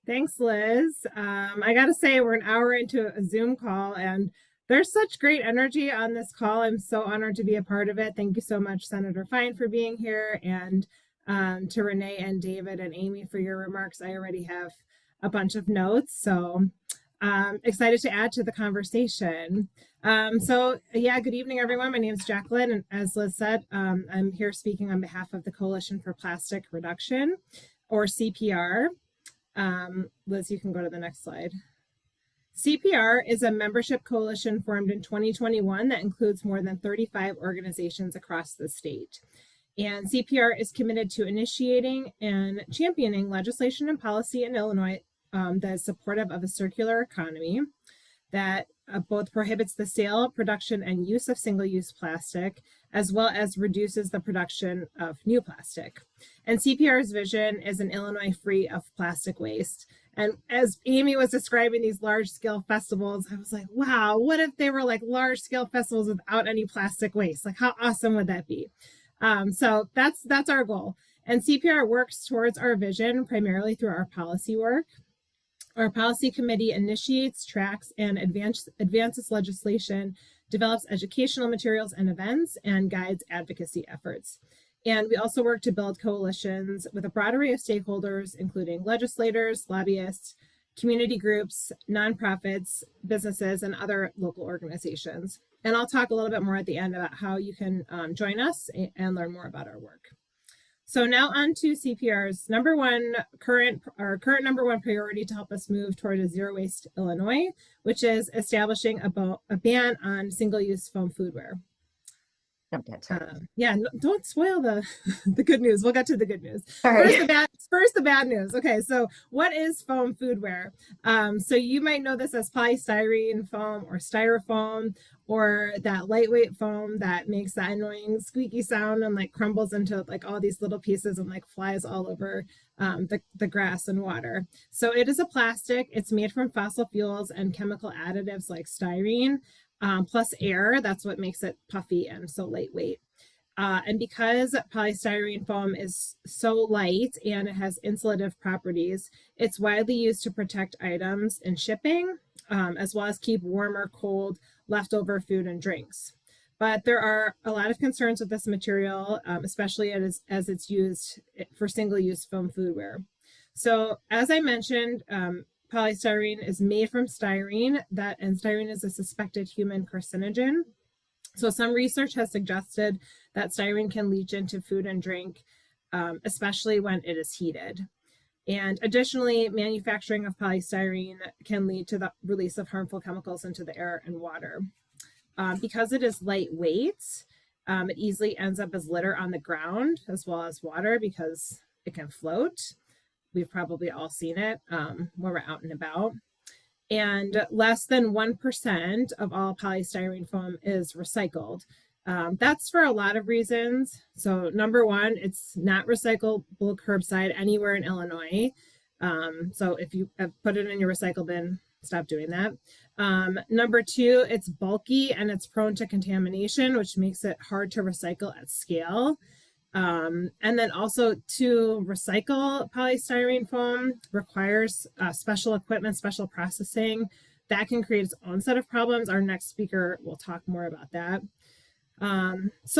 Thanks, Liz. I gotta say, we're an hour into a Zoom call, and there's such great energy on this call. I'm so honored to be a part of it. Thank you so much, Senator Fine, for being here, and to Renee and David and Amy for your remarks. I already have a bunch of notes, so excited to add to the conversation. So yeah, good evening, everyone. My name is Jacqueline, and as Liz said, I'm here speaking on behalf of the Coalition for Plastic Reduction, or CPR. Liz, you can go to the next slide. CPR is a membership coalition formed in 2021 that includes more than 35 organizations across the state. And CPR is committed to initiating and championing legislation and policy in Illinois that is supportive of a circular economy that both prohibits the sale, production, and use of single-use plastic, as well as reduces the production of new plastic. And CPR's vision is an Illinois free of plastic waste. And as Amy was describing these large-scale festivals, I was like, wow, what if they were like large-scale festivals without any plastic waste? Like, how awesome would that be? So that's our goal. And CPR works towards our vision primarily through our policy work. Our policy committee initiates, tracks, and advances legislation, develops educational materials and events, and guides advocacy efforts. And we also work to build coalitions with a broad array of stakeholders, including legislators, lobbyists, community groups, nonprofits, businesses, and other local organizations. And I'll talk a little bit more at the end about how you can join us and learn more about our work. So now on to CPR's current number one priority to help us move toward a zero waste Illinois, which is establishing a ban on single-use foam foodware. Yeah, don't spoil the good news. We'll get to the good news. First, the bad news. Okay, so what is foam foodware? So you might know this as polystyrene foam or styrofoam, or that lightweight foam that makes that annoying squeaky sound and like crumbles into like all these little pieces and like flies all over the grass and water. So it is a plastic. It's made from fossil fuels and chemical additives like styrene. Plus air, that's what makes it puffy and so lightweight. And because polystyrene foam is so light and it has insulative properties, it's widely used to protect items in shipping, as well as keep warm or cold leftover food and drinks. But there are a lot of concerns with this material, especially as it's used for single-use foam foodware. So as I mentioned, polystyrene is made from styrene, and styrene is a suspected human carcinogen. So some research has suggested that styrene can leach into food and drink, especially when it is heated. And additionally, manufacturing of polystyrene can lead to the release of harmful chemicals into the air and water. Because it is lightweight, it easily ends up as litter on the ground as well as water because it can float. We've probably all seen it when we're out and about. And less than 1% of all polystyrene foam is recycled. That's for a lot of reasons. So number one, it's not recyclable curbside anywhere in Illinois. So if you have put it in your recycle bin, stop doing that. Number two, it's bulky and it's prone to contamination, which makes it hard to recycle at scale. And then also to recycle polystyrene foam requires special equipment, special processing. That can create its own set of problems. Our next speaker will talk more about that. It's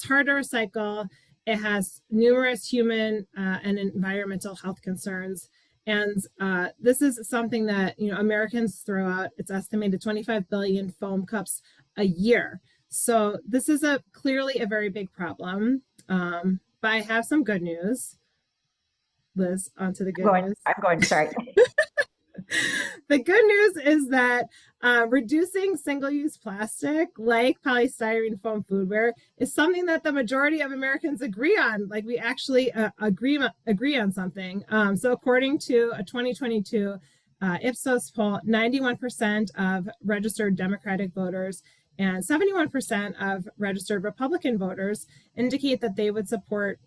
hard to recycle. It has numerous human and environmental health concerns. And this is something that, you know, Americans throw out. It's estimated 25 billion foam cups a year. So this is clearly a very big problem. But I have some good news. Liz, onto the good news. I'm going, sorry. The good news is that reducing single-use plastic like polystyrene foam foodware is something that the majority of Americans agree on. Like we actually agree on something. So according to a 2022 Ipsos poll, 91% of registered Democratic voters and 71% of registered Republican voters indicate that they would support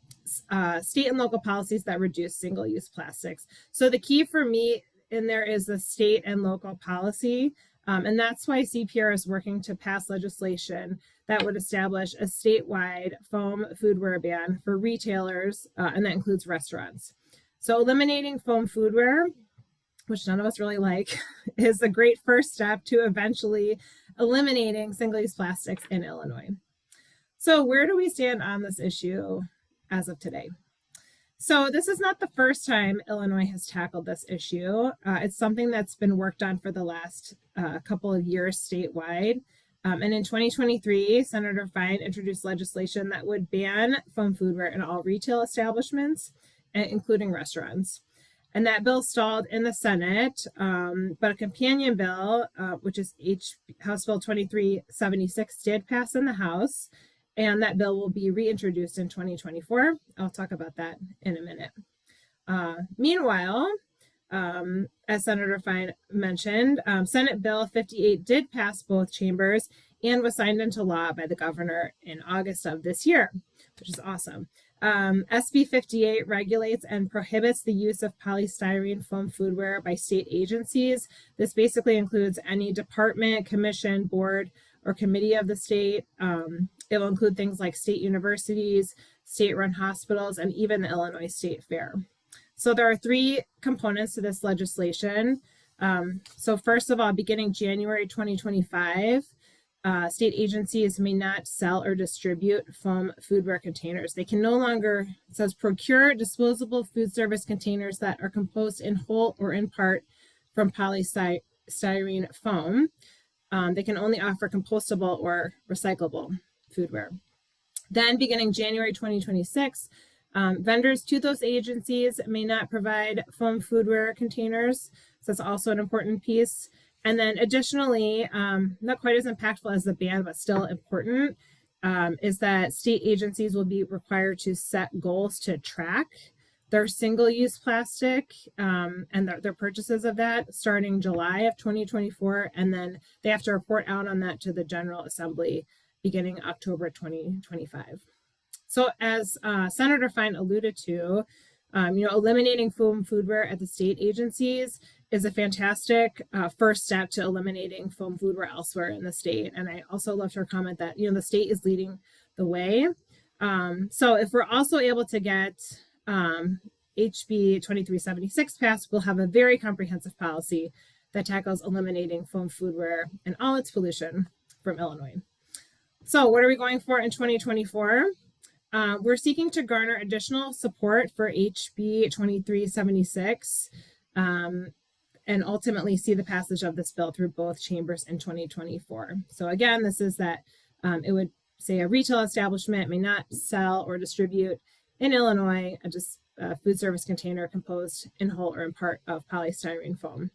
state and local policies that reduce single-use plastics. So the key for me in there is the state and local policy. And that's why CPR is working to pass legislation that would establish a statewide foam foodware ban for retailers, and that includes restaurants. So eliminating foam foodware, which none of us really like, is a great first step to eventually eliminating single-use plastics in Illinois. So where do we stand on this issue as of today? So this is not the first time Illinois has tackled this issue. It's something that's been worked on for the last couple of years statewide. And in 2023, Senator Fine introduced legislation that would ban foam foodware in all retail establishments, including restaurants. And that bill stalled in the Senate, but a companion bill, which is House Bill 2376, did pass in the House, and that bill will be reintroduced in 2024. I'll talk about that in a minute. Meanwhile, as Senator Fine mentioned, Senate Bill 58 did pass both chambers and was signed into law by the governor in August of this year, which is awesome. SB 58 regulates and prohibits the use of polystyrene foam foodware by state agencies. This basically includes any department, commission, board, or committee of the state. It will include things like state universities, state-run hospitals, and even the Illinois State Fair. So there are three components to this legislation. So first of all, beginning January 2025, state agencies may not sell or distribute foam foodware containers. They can no longer, it says, procure disposable food service containers that are composed in whole or in part from polystyrene foam. They can only offer compostable or recyclable foodware. Then beginning January 2026, vendors to those agencies may not provide foam foodware containers. So that's also an important piece. And then additionally, not quite as impactful as the ban, but still important, is that state agencies will be required to set goals to track their single-use plastic and their purchases of that starting July of 2024. And then they have to report out on that to the General Assembly beginning October 2025. So as Senator Fine alluded to, eliminating foam foodware at the state agencies is a fantastic first step to eliminating foam foodware elsewhere in the state. And I also loved her comment that, the state is leading the way. So if we're also able to get HB 2376 passed, we'll have a very comprehensive policy that tackles eliminating foam foodware and all its pollution from Illinois. So what are we going for in 2024? We're seeking to garner additional support for HB 2376. and ultimately see the passage of this bill through both chambers in 2024. So again, this is that it would say a retail establishment may not sell or distribute in Illinois a food service container composed in whole or in part of polystyrene foam.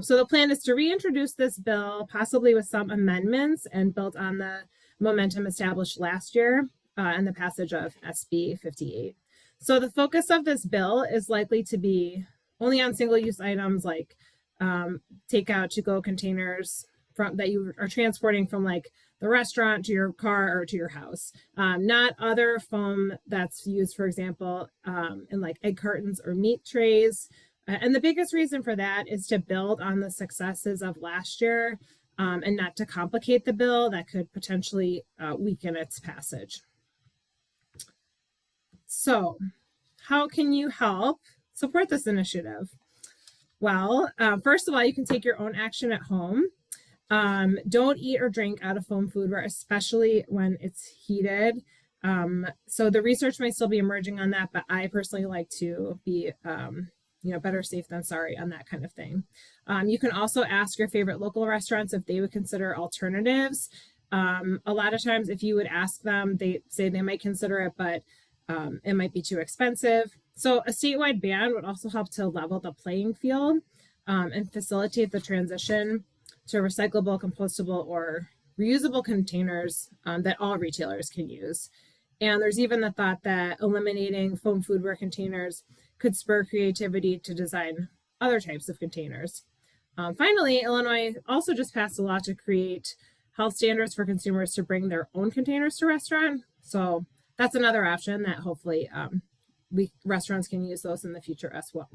So the plan is to reintroduce this bill, possibly with some amendments and built on the momentum established last year and the passage of SB 58. So the focus of this bill is likely to be only on single-use items like takeout to-go containers that you are transporting from like the restaurant to your car or to your house, not other foam that's used, for example, in like egg cartons or meat trays. And the biggest reason for that is to build on the successes of last year and not to complicate the bill that could potentially weaken its passage. So how can you help support this initiative? Well, first of all, you can take your own action at home. Don't eat or drink out of foam foodware, especially when it's heated. So the research might still be emerging on that, but I personally like to be, better safe than sorry on that kind of thing. You can also ask your favorite local restaurants if they would consider alternatives. A lot of times if you would ask them, they say they might consider it, but it might be too expensive. So a statewide ban would also help to level the playing field and facilitate the transition to recyclable, compostable, or reusable containers that all retailers can use. And there's even the thought that eliminating foam foodware containers could spur creativity to design other types of containers. Finally, Illinois also just passed a law to create health standards for consumers to bring their own containers to restaurants. So that's another option that hopefully restaurants can use those in the future as well.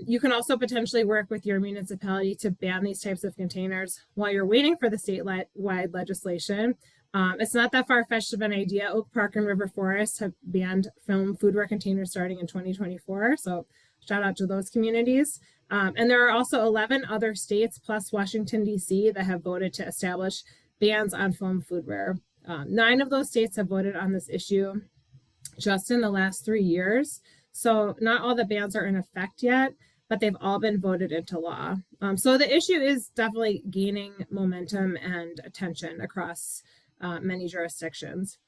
You can also potentially work with your municipality to ban these types of containers while you're waiting for the statewide legislation. It's not that far-fetched of an idea. Oak Park and River Forest have banned foam foodware containers starting in 2024. So shout out to those communities. And there are also 11 other states plus Washington, D.C. that have voted to establish bans on foam foodware. 9 of those states have voted on this issue just in the last 3 years. So not all the bans are in effect yet, but they've all been voted into law. So the issue is definitely gaining momentum and attention across many jurisdictions.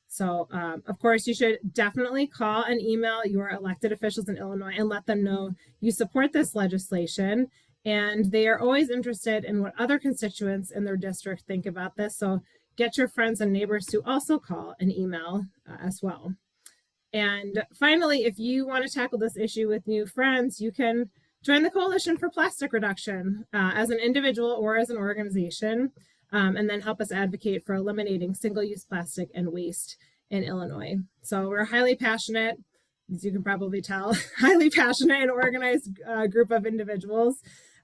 So of course, you should definitely call and email your elected officials in Illinois and let them know you support this legislation. And they are always interested in what other constituents in their district think about this. So get your friends and neighbors to also call and email as well. And finally, if you want to tackle this issue with new friends, you can join the Coalition for Plastic Reduction as an individual or as an organization, and then help us advocate for eliminating single-use plastic and waste in Illinois. So we're highly passionate, as you can probably tell, highly passionate and organized group of individuals.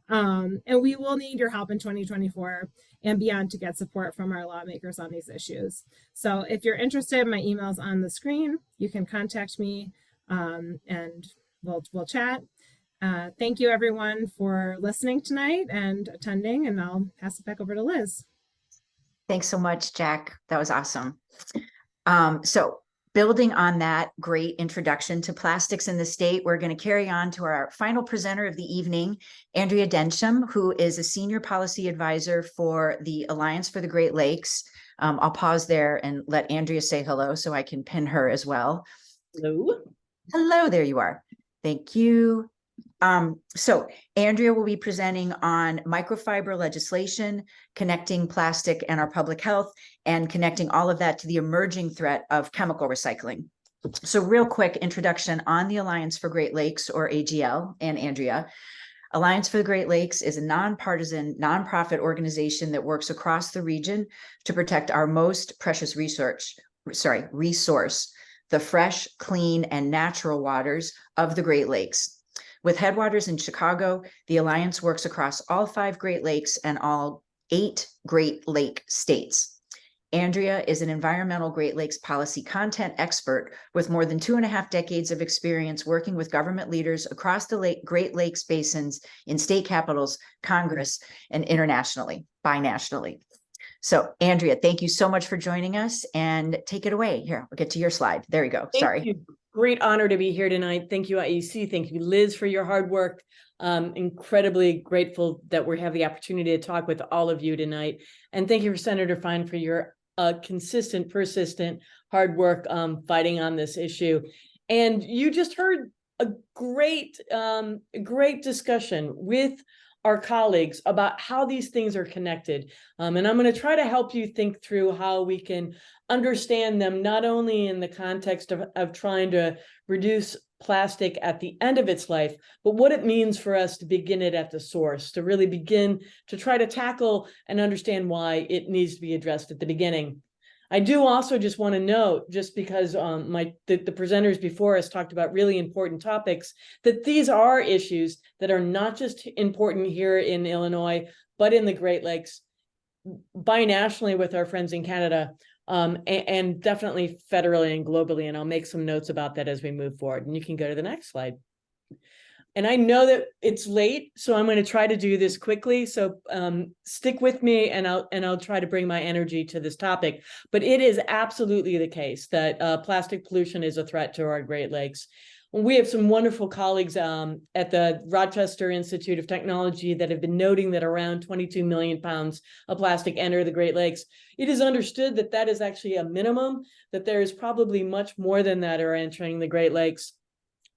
And we will need your help in 2024 and beyond to get support from our lawmakers on these issues. So if you're interested, my email's on the screen. You can contact me and we'll chat. Thank you everyone for listening tonight and attending, and I'll pass it back over to Liz. Thanks so much, Jack. That was awesome. So building on that great introduction to plastics in the state, we're going to carry on to our final presenter of the evening, Andrea Densham, who is a senior policy advisor for the Alliance for the Great Lakes. I'll pause there and let Andrea say hello so I can pin her as well. Hello. Hello, there you are. Thank you. So Andrea will be presenting on microfiber legislation, connecting plastic and our public health, and connecting all of that to the emerging threat of chemical recycling. So real quick introduction on the Alliance for Great Lakes, or AGL, and Andrea. Alliance for the Great Lakes is a nonpartisan, nonprofit organization that works across the region to protect our most precious resource, the fresh, clean, and natural waters of the Great Lakes. With headwaters in Chicago, the Alliance works across all 5 Great Lakes and all 8 Great Lake states. Andrea is an environmental Great Lakes policy content expert with more than 2.5 decades of experience working with government leaders across the Great Lakes basins in state capitals, Congress, and internationally, binationally. So Andrea, thank you so much for joining us, and take it away. Here, we'll get to your slide. There you go. Sorry. great honor to be here tonight. Thank you, IEC. Thank you, Liz, for your hard work. Incredibly grateful that we have the opportunity to talk with all of you tonight. And thank you for Senator Fine for your consistent, persistent, hard work fighting on this issue. And you just heard a great discussion with our colleagues about how these things are connected. And I'm going to try to help you think through how we can understand them, not only in the context of trying to reduce plastic at the end of its life, but what it means for us to begin it at the source, to really begin to try to tackle and understand why it needs to be addressed at the beginning. I do also just want to note, just because the presenters before us talked about really important topics, that these are issues that are not just important here in Illinois, but in the Great Lakes, binationally with our friends in Canada, and definitely federally and globally. And I'll make some notes about that as we move forward. And you can go to the next slide. And I know that it's late, so I'm going to try to do this quickly. So stick with me, and I'll try to bring my energy to this topic. But it is absolutely the case that plastic pollution is a threat to our Great Lakes. We have some wonderful colleagues at the Rochester Institute of Technology that have been noting that around 22 million pounds of plastic enter the Great Lakes. It is understood that that is actually a minimum, that there is probably much more than that are entering the Great Lakes.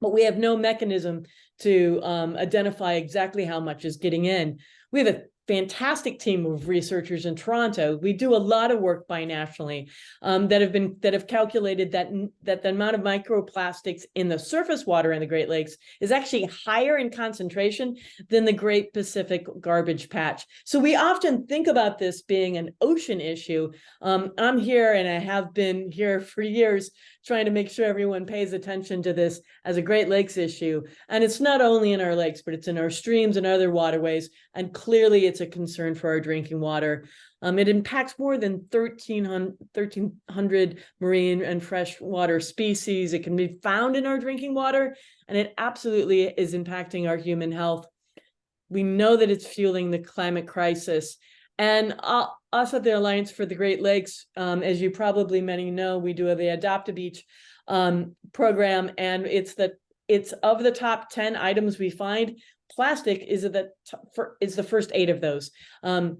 But we have no mechanism to identify exactly how much is getting in. We have a fantastic team of researchers in Toronto. We do a lot of work binationally that have calculated that the amount of microplastics in the surface water in the Great Lakes is actually higher in concentration than the Great Pacific Garbage Patch. So we often think about this being an ocean issue. I'm here, and I have been here for years, trying to make sure everyone pays attention to this as a Great Lakes issue. And it's not only in our lakes, but it's in our streams and other waterways. And clearly it's a concern for our drinking water. It impacts more than 1,300 marine and freshwater species. It can be found in our drinking water, and it absolutely is impacting our human health. We know that it's fueling the climate crisis. And us at the Alliance for the Great Lakes, as you probably many know, we do the Adopt a Beach program, and it's of the top 10 items we find, plastic is the first 8 of those. And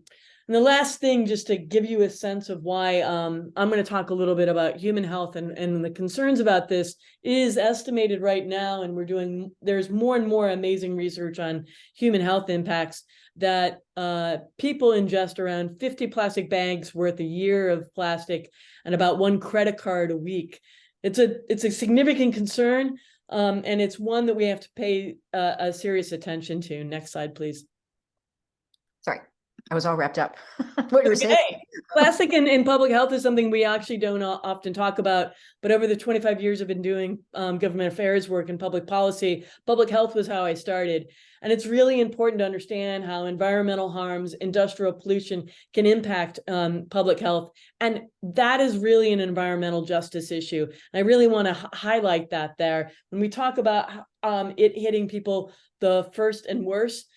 the last thing, just to give you a sense of why I'm going to talk a little bit about human health and the concerns about this, is estimated right now, and there's more and more amazing research on human health impacts, that people ingest around 50 plastic bags worth a year of plastic and about 1 credit card a week. It's a significant concern, and it's one that we have to pay a serious attention to. Next slide, please. Sorry, I was all wrapped up. What you were saying? Plastic in public health is something we actually don't often talk about, but over the 25 years I've been doing government affairs work and public policy, public health was how I started. And it's really important to understand how environmental harms, industrial pollution can impact public health. And that is really an environmental justice issue. And I really want to highlight that there. When we talk about it hitting people the first and worst,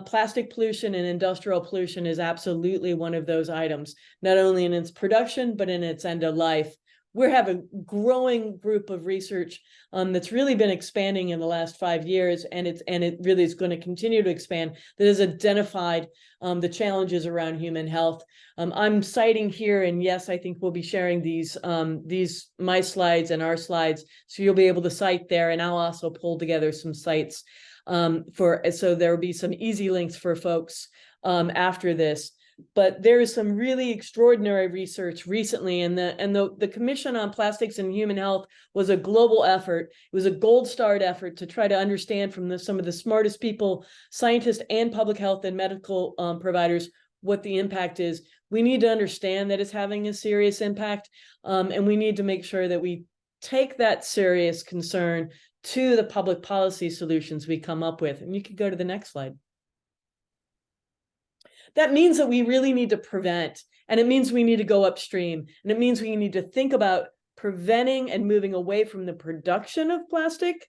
plastic pollution and industrial pollution is absolutely one of those items, not only in its production, but in its end of life. We have a growing group of research that's really been expanding in the last 5 years, and it really is going to continue to expand, that has identified the challenges around human health. I'm citing here, and yes, I think we'll be sharing these my slides and our slides, so you'll be able to cite there, and I'll also pull together some sites so there will be some easy links for folks after this. But there is some really extraordinary research recently, and the Commission on Plastics and Human Health was a global effort. It was a gold starred effort to try to understand from some of the smartest people, scientists and public health and medical providers, what the impact is. We need to understand that it's having a serious impact, and we need to make sure that we take that serious concern to the public policy solutions we come up with. And you can go to the next slide. That means that we really need to prevent, and it means we need to go upstream, and it means we need to think about preventing and moving away from the production of plastic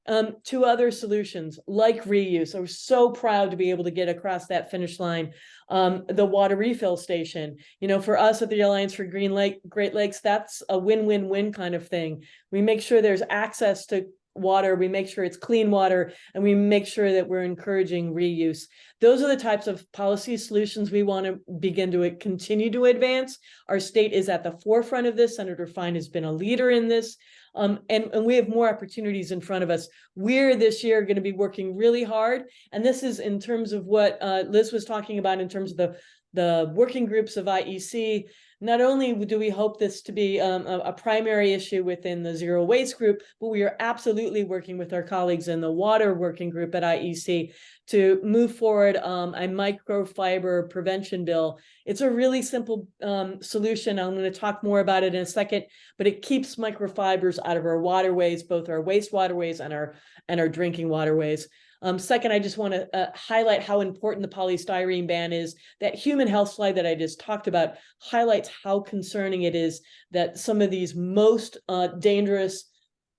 to other solutions like reuse. I'm so proud to be able to get across that finish line. The water refill station, for us at the Alliance for Great Lakes, that's a win-win-win kind of thing. We make sure there's access to water, we make sure it's clean water, and we make sure that we're encouraging reuse. Those are the types of policy solutions we want to begin to continue to advance. Our state is at the forefront of this. Senator Fine has been a leader in this. And we have more opportunities in front of us. We're this year going to be working really hard. And this is in terms of what Liz was talking about in terms of the working groups of IEC. Not only do we hope this to be a primary issue within the zero waste group, but we are absolutely working with our colleagues in the water working group at IEC to move forward a microfiber prevention bill. It's a really simple solution. I'm going to talk more about it in a second, but it keeps microfibers out of our waterways, both our wastewaterways and our drinking waterways. Second, I just want to highlight how important the polystyrene ban is. That human health slide that I just talked about highlights how concerning it is that some of these most dangerous,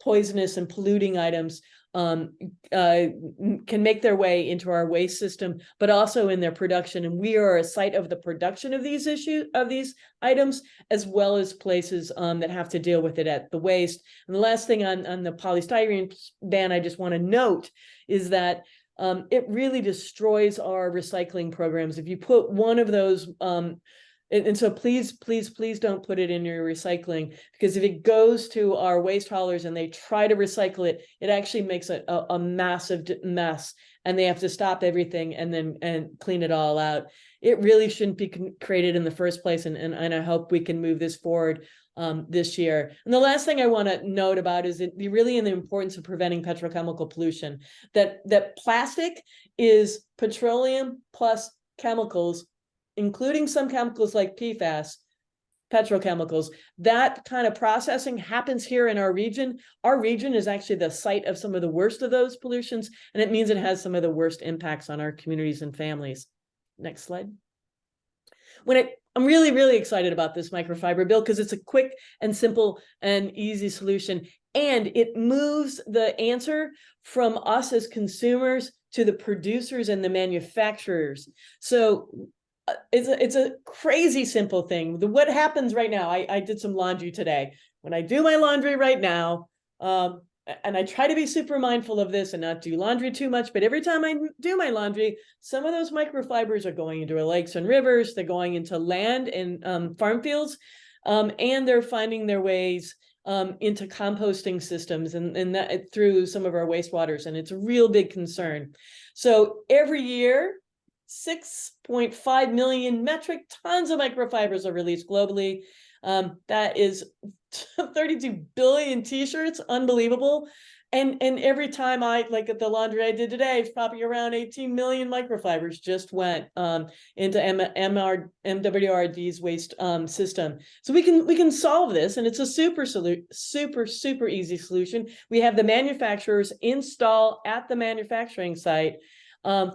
poisonous, and polluting items can make their way into our waste system, but also in their production. And we are a site of the production of these items, as well as places that have to deal with it at the waste. And the last thing on the polystyrene ban I just want to note is that it really destroys our recycling programs. If you put one of those, and so please don't put it in your recycling, because if it goes to our waste haulers and they try to recycle it, it actually makes a massive mess, and they have to stop everything and clean it all out. It really shouldn't be created in the first place, and I hope we can move this forward this year. And the last thing I want to note about is really in the importance of preventing petrochemical pollution. That plastic is petroleum plus chemicals, including some chemicals like PFAS, petrochemicals. That kind of processing happens here in our region. Our region is actually the site of some of the worst of those pollutions, and it means it has some of the worst impacts on our communities and families. Next slide. I'm really, really excited about this microfiber bill because it's a quick and simple and easy solution. And it moves the answer from us as consumers to the producers and the manufacturers. So it's a crazy simple thing. What happens right now, I did some laundry today. When I do my laundry right now, and I try to be super mindful of this and not do laundry too much, but every time I do my laundry, some of those microfibers are going into our lakes and rivers, they're going into land and farm fields, and they're finding their ways into composting systems and that through some of our wastewaters, and it's a real big concern. So every year, 6.5 million metric tons of microfibers are released globally. That is 32 billion t-shirts, unbelievable. And every time like at the laundry I did today, probably around 18 million microfibers just went into MWRD's waste system. So we can solve this, and it's a super easy solution. We have the manufacturers install at the manufacturing site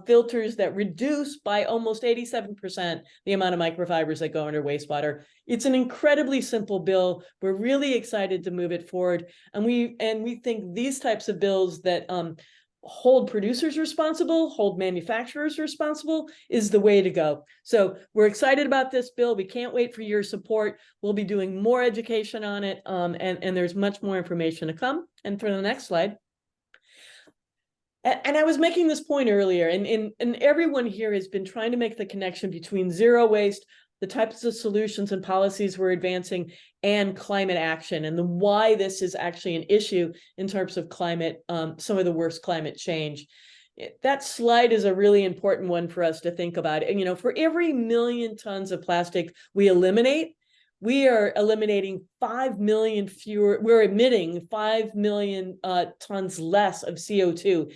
filters that reduce by almost 87% the amount of microfibers that go under wastewater. It's an incredibly simple bill. We're really excited to move it forward. And we think these types of bills that hold producers responsible, hold manufacturers responsible is the way to go. So we're excited about this bill. We can't wait for your support. We'll be doing more education on it. And there's much more information to come. And for the next slide. And I was making this point earlier, and everyone here has been trying to make the connection between zero waste, the types of solutions and policies we're advancing, and climate action, and why this is actually an issue in terms of climate, some of the worst climate change. That slide is a really important one for us to think about. And, for every 1 million tons of plastic we eliminate, we are eliminating 5 million fewer, we're emitting 5 million tons less of CO2.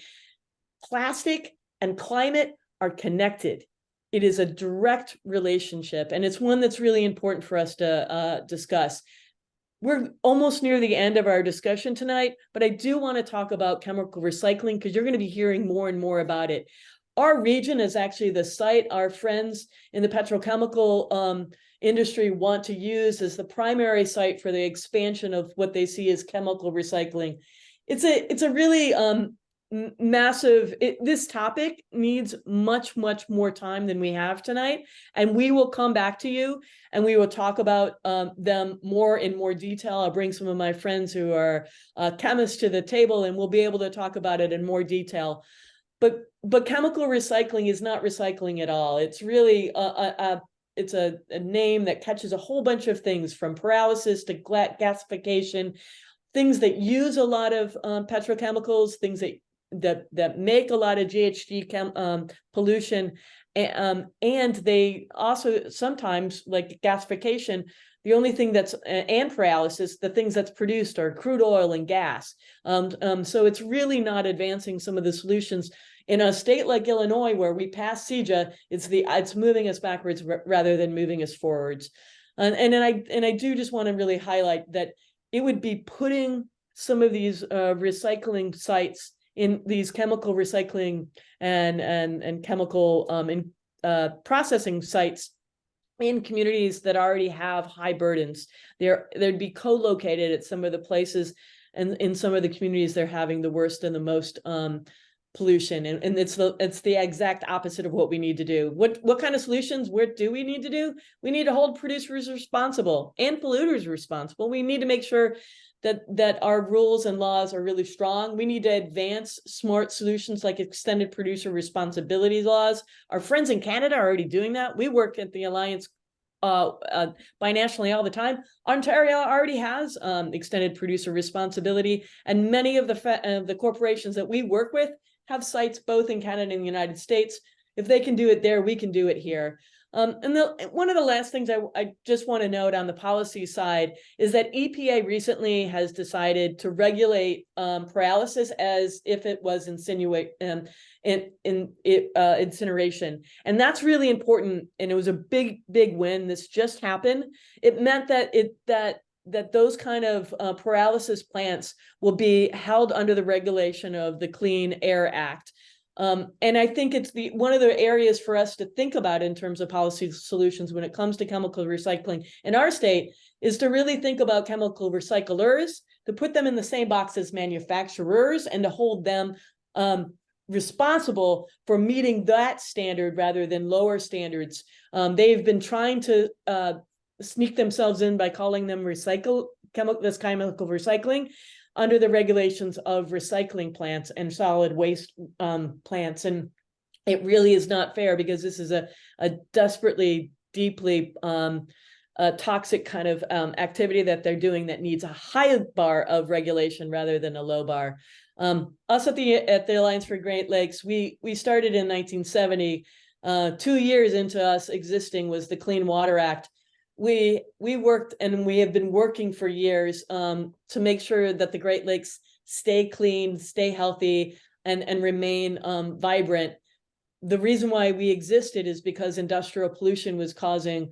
Plastic and climate are connected. It is a direct relationship, and it's one that's really important for us to discuss. We're almost near the end of our discussion tonight, but I do want to talk about chemical recycling because you're going to be hearing more and more about it. Our region is actually the site our friends in the petrochemical industry want to use as the primary site for the expansion of what they see as chemical recycling. it's a really massive, this topic needs much more time than we have tonight, and we will come back to you and we will talk about them in more detail. I'll bring some of my friends who are chemists to the table, and we'll be able to talk about it in more detail. But chemical recycling is not recycling at all. It's really it's a name that catches a whole bunch of things, from pyrolysis to gasification, things that use a lot of petrochemicals, things that make a lot of GHG pollution, and they also sometimes, like gasification, the only thing that's and pyrolysis, the things that's produced are crude oil and gas. So it's really not advancing some of the solutions. In a state like Illinois, where we passed CEJA, it's moving us backwards rather than moving us forwards. And I do just want to really highlight that it would be putting some of these recycling sites in these chemical recycling and chemical processing sites in communities that already have high burdens. They'd be co-located at some of the places, and in some of the communities they're having the worst and the most pollution, and it's the exact opposite of what we need to do. What kind of solutions? What do we need to do? We need to hold producers responsible and polluters responsible. We need to make sure that our rules and laws are really strong. We need to advance smart solutions like extended producer responsibility laws. Our friends in Canada are already doing that. We work at the Alliance binationally all the time. Ontario already has extended producer responsibility, and many of the corporations that we work with have sites both in Canada and the United States. If they can do it there, we can do it here. And one of the last things I just want to note on the policy side is that EPA recently has decided to regulate pyrolysis as if it was incineration. And that's really important. And it was a big win. This just happened. It meant that those kind of pyrolysis plants will be held under the regulation of the Clean Air Act. And I think it's one of the areas for us to think about in terms of policy solutions when it comes to chemical recycling in our state, is to really think about chemical recyclers, to put them in the same box as manufacturers, and to hold them responsible for meeting that standard rather than lower standards. They've been trying to sneak themselves in by calling them chemical recycling under the regulations of recycling plants and solid waste plants. And it really is not fair, because this is a desperately, deeply toxic kind of activity that they're doing that needs a high bar of regulation rather than a low bar. Us at the Alliance for Great Lakes, we started in 1970. 2 years into us existing was the Clean Water Act. We worked, and we have been working for years to make sure that the Great Lakes stay clean, stay healthy, and remain vibrant. The reason why we existed is because industrial pollution was causing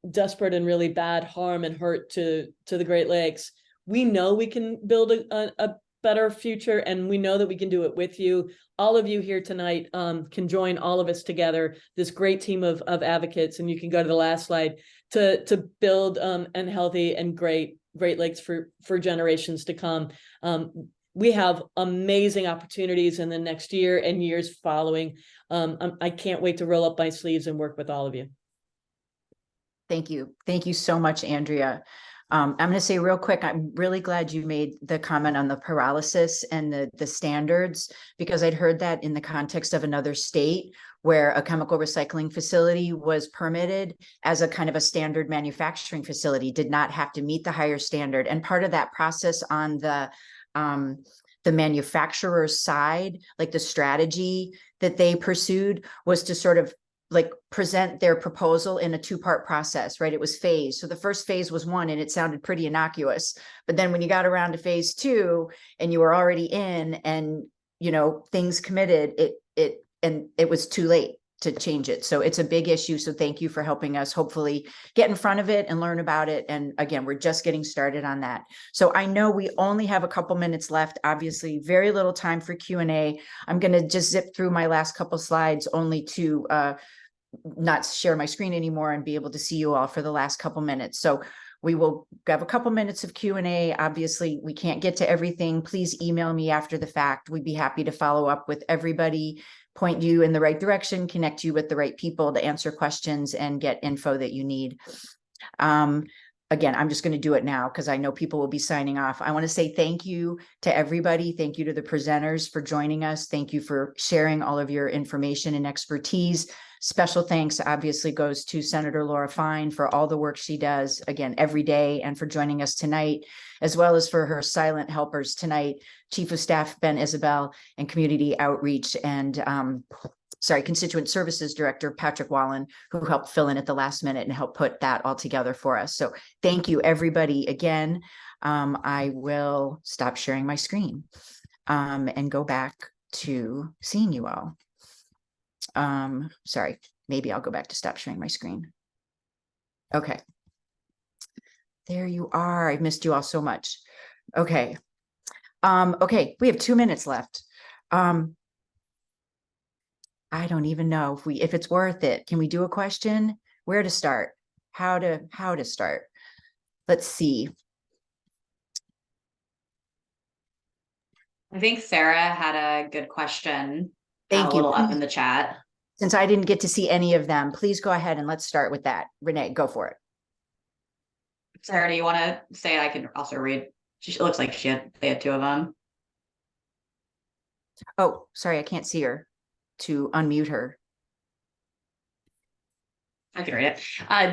desperate and really bad harm and hurt to the Great Lakes. We know we can build a better future, and we know that we can do it with you. All of you here tonight can join all of us together, this great team of advocates, and you can go to the last slide, to build and healthy and Great Lakes for generations to come. We have amazing opportunities in the next year and years following. I can't wait to roll up my sleeves and work with all of you. Thank you. Thank you so much, Andrea. I'm going to say real quick, I'm really glad you made the comment on the pyrolysis and the standards, because I'd heard that in the context of another state where a chemical recycling facility was permitted as a kind of a standard manufacturing facility, did not have to meet the higher standard. And part of that process on the manufacturer's side, like the strategy that they pursued, was to sort of like present their proposal in a two-part process, right? It was phased. So the first phase was one, and it sounded pretty innocuous. But then when you got around to phase two and you were already in, and things committed, it was too late to change it. So it's a big issue. So thank you for helping us hopefully get in front of it and learn about it. And again, we're just getting started on that. So I know we only have a couple minutes left, obviously very little time for Q&A. I'm going to just zip through my last couple slides only to not share my screen anymore and be able to see you all for the last couple minutes. So We will have a couple minutes of Q&A. Obviously, we can't get to everything. Please email me after the fact. We'd be happy to follow up with everybody, point you in the right direction, connect you with the right people to answer questions and get info that you need. Again, I'm just going to do it now because I know people will be signing off. I want to say thank you to everybody. Thank you to the presenters for joining us. Thank you for sharing all of your information and expertise. Special thanks obviously goes to Senator Laura Fine for all the work she does, again, every day, and for joining us tonight, as well as for her silent helpers tonight, Chief of Staff Ben Isabel, and Community Outreach and Constituent Services Director Patrick Wallen, who helped fill in at the last minute and help put that all together for us. So thank you, everybody, again. I will stop sharing my screen and go back to seeing you all. Sorry, maybe I'll go back to stop sharing my screen. Okay. There you are. I missed you all so much. Okay. Okay, we have 2 minutes left. I don't even know if it's worth it. Can we do a question? Where to start? How to start? Let's see. I think Sarah had a good question. Thank a you. little up in the chat. Since I didn't get to see any of them, please go ahead and let's start with that. Renee, go for it. Sarah, do you want to say? I can also read. It looks like they had 2 of them. Oh, sorry, I can't see her. To unmute her. I can read it.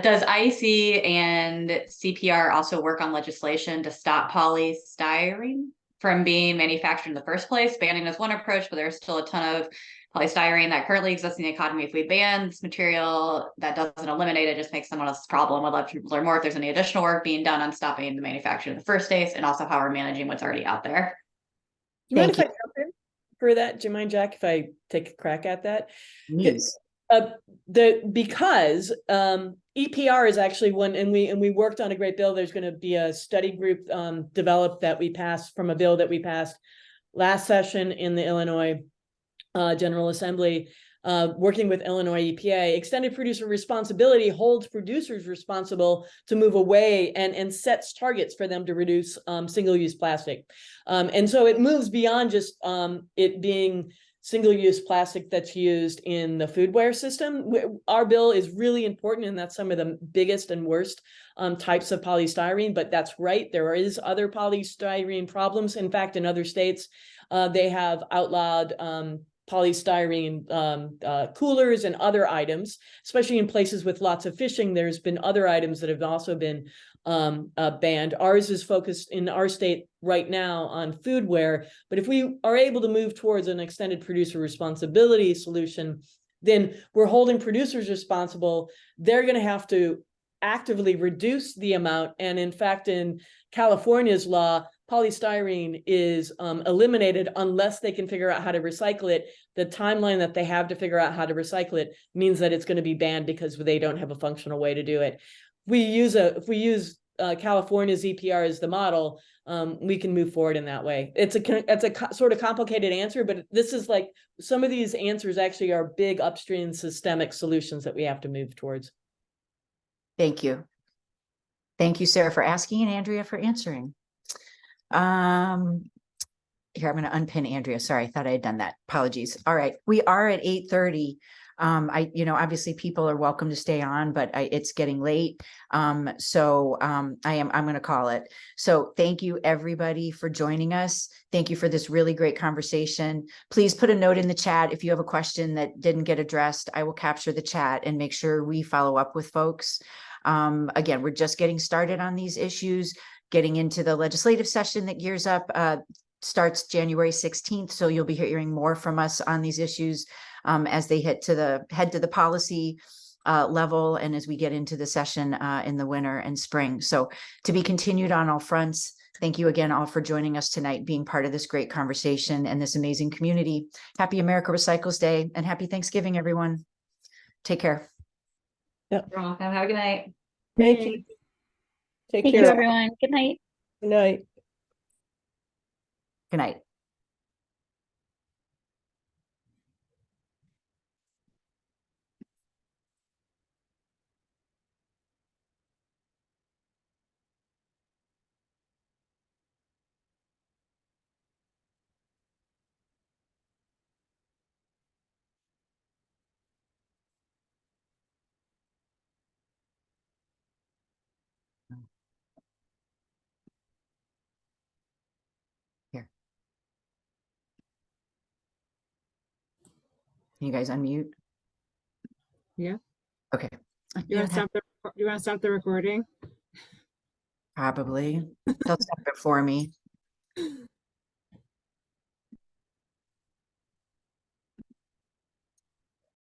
Does IEC and CPR also work on legislation to stop polystyrene from being manufactured in the first place? Banning is one approach, but there's still a ton of polystyrene that currently exists in the economy. If we ban this material, that doesn't eliminate it, just makes someone else's problem. I'd love to learn more if there's any additional work being done on stopping the manufacture in the first place, and also how we're managing what's already out there. Do you mind if I jump in for that? Do you mind, Jack, if I take a crack at that? Yes. Because EPR is actually one, and we worked on a great bill. There's going to be a study group developed that we passed from a bill that we passed last session in the Illinois General Assembly, working with Illinois EPA. Extended producer responsibility holds producers responsible to move away and sets targets for them to reduce single-use plastic. And so it moves beyond just it being single-use plastic that's used in the foodware system. Our bill is really important, and that's some of the biggest and worst types of polystyrene, but that's right, there is other polystyrene problems. In fact, in other states, they have outlawed polystyrene coolers and other items, especially in places with lots of fishing. There's been other items that have also been banned. Ours is focused in our state right now on foodware, but if we are able to move towards an extended producer responsibility solution, then we're holding producers responsible. They're going to have to actively reduce the amount. And in fact, in California's law, polystyrene is eliminated unless they can figure out how to recycle it. The timeline that they have to figure out how to recycle it means that it's going to be banned because they don't have a functional way to do it. If we use California's EPR as the model, we can move forward in that way. It's a sort of complicated answer, but this is like some of these answers actually are big upstream systemic solutions that we have to move towards. Thank you. Thank you, Sarah, for asking, and Andrea for answering. Here, I'm going to unpin Andrea. Sorry, I thought I had done that. Apologies. All right, we are at 8:30. Obviously people are welcome to stay on, but it's getting late. I'm going to call it. So thank you everybody for joining us. Thank you for this really great conversation. Please put a note in the chat if you have a question that didn't get addressed. I will capture the chat and make sure we follow up with folks. Again, we're just getting started on these issues, getting into the legislative session that gears up, starts January 16th. So you'll be hearing more from us on these issues as they head to the policy level, and as we get into the session in the winter and spring. So to be continued on all fronts. Thank you again all for joining us tonight, being part of this great conversation and this amazing community. Happy America Recycles Day and happy Thanksgiving, everyone. Take care. Yep. You're welcome. Have a good night. Thank you. Take Thank care. you, everyone. Good night. Good night. Good night. Can you guys unmute? Yeah. Okay. You want to stop the recording? Probably. They'll stop it for me.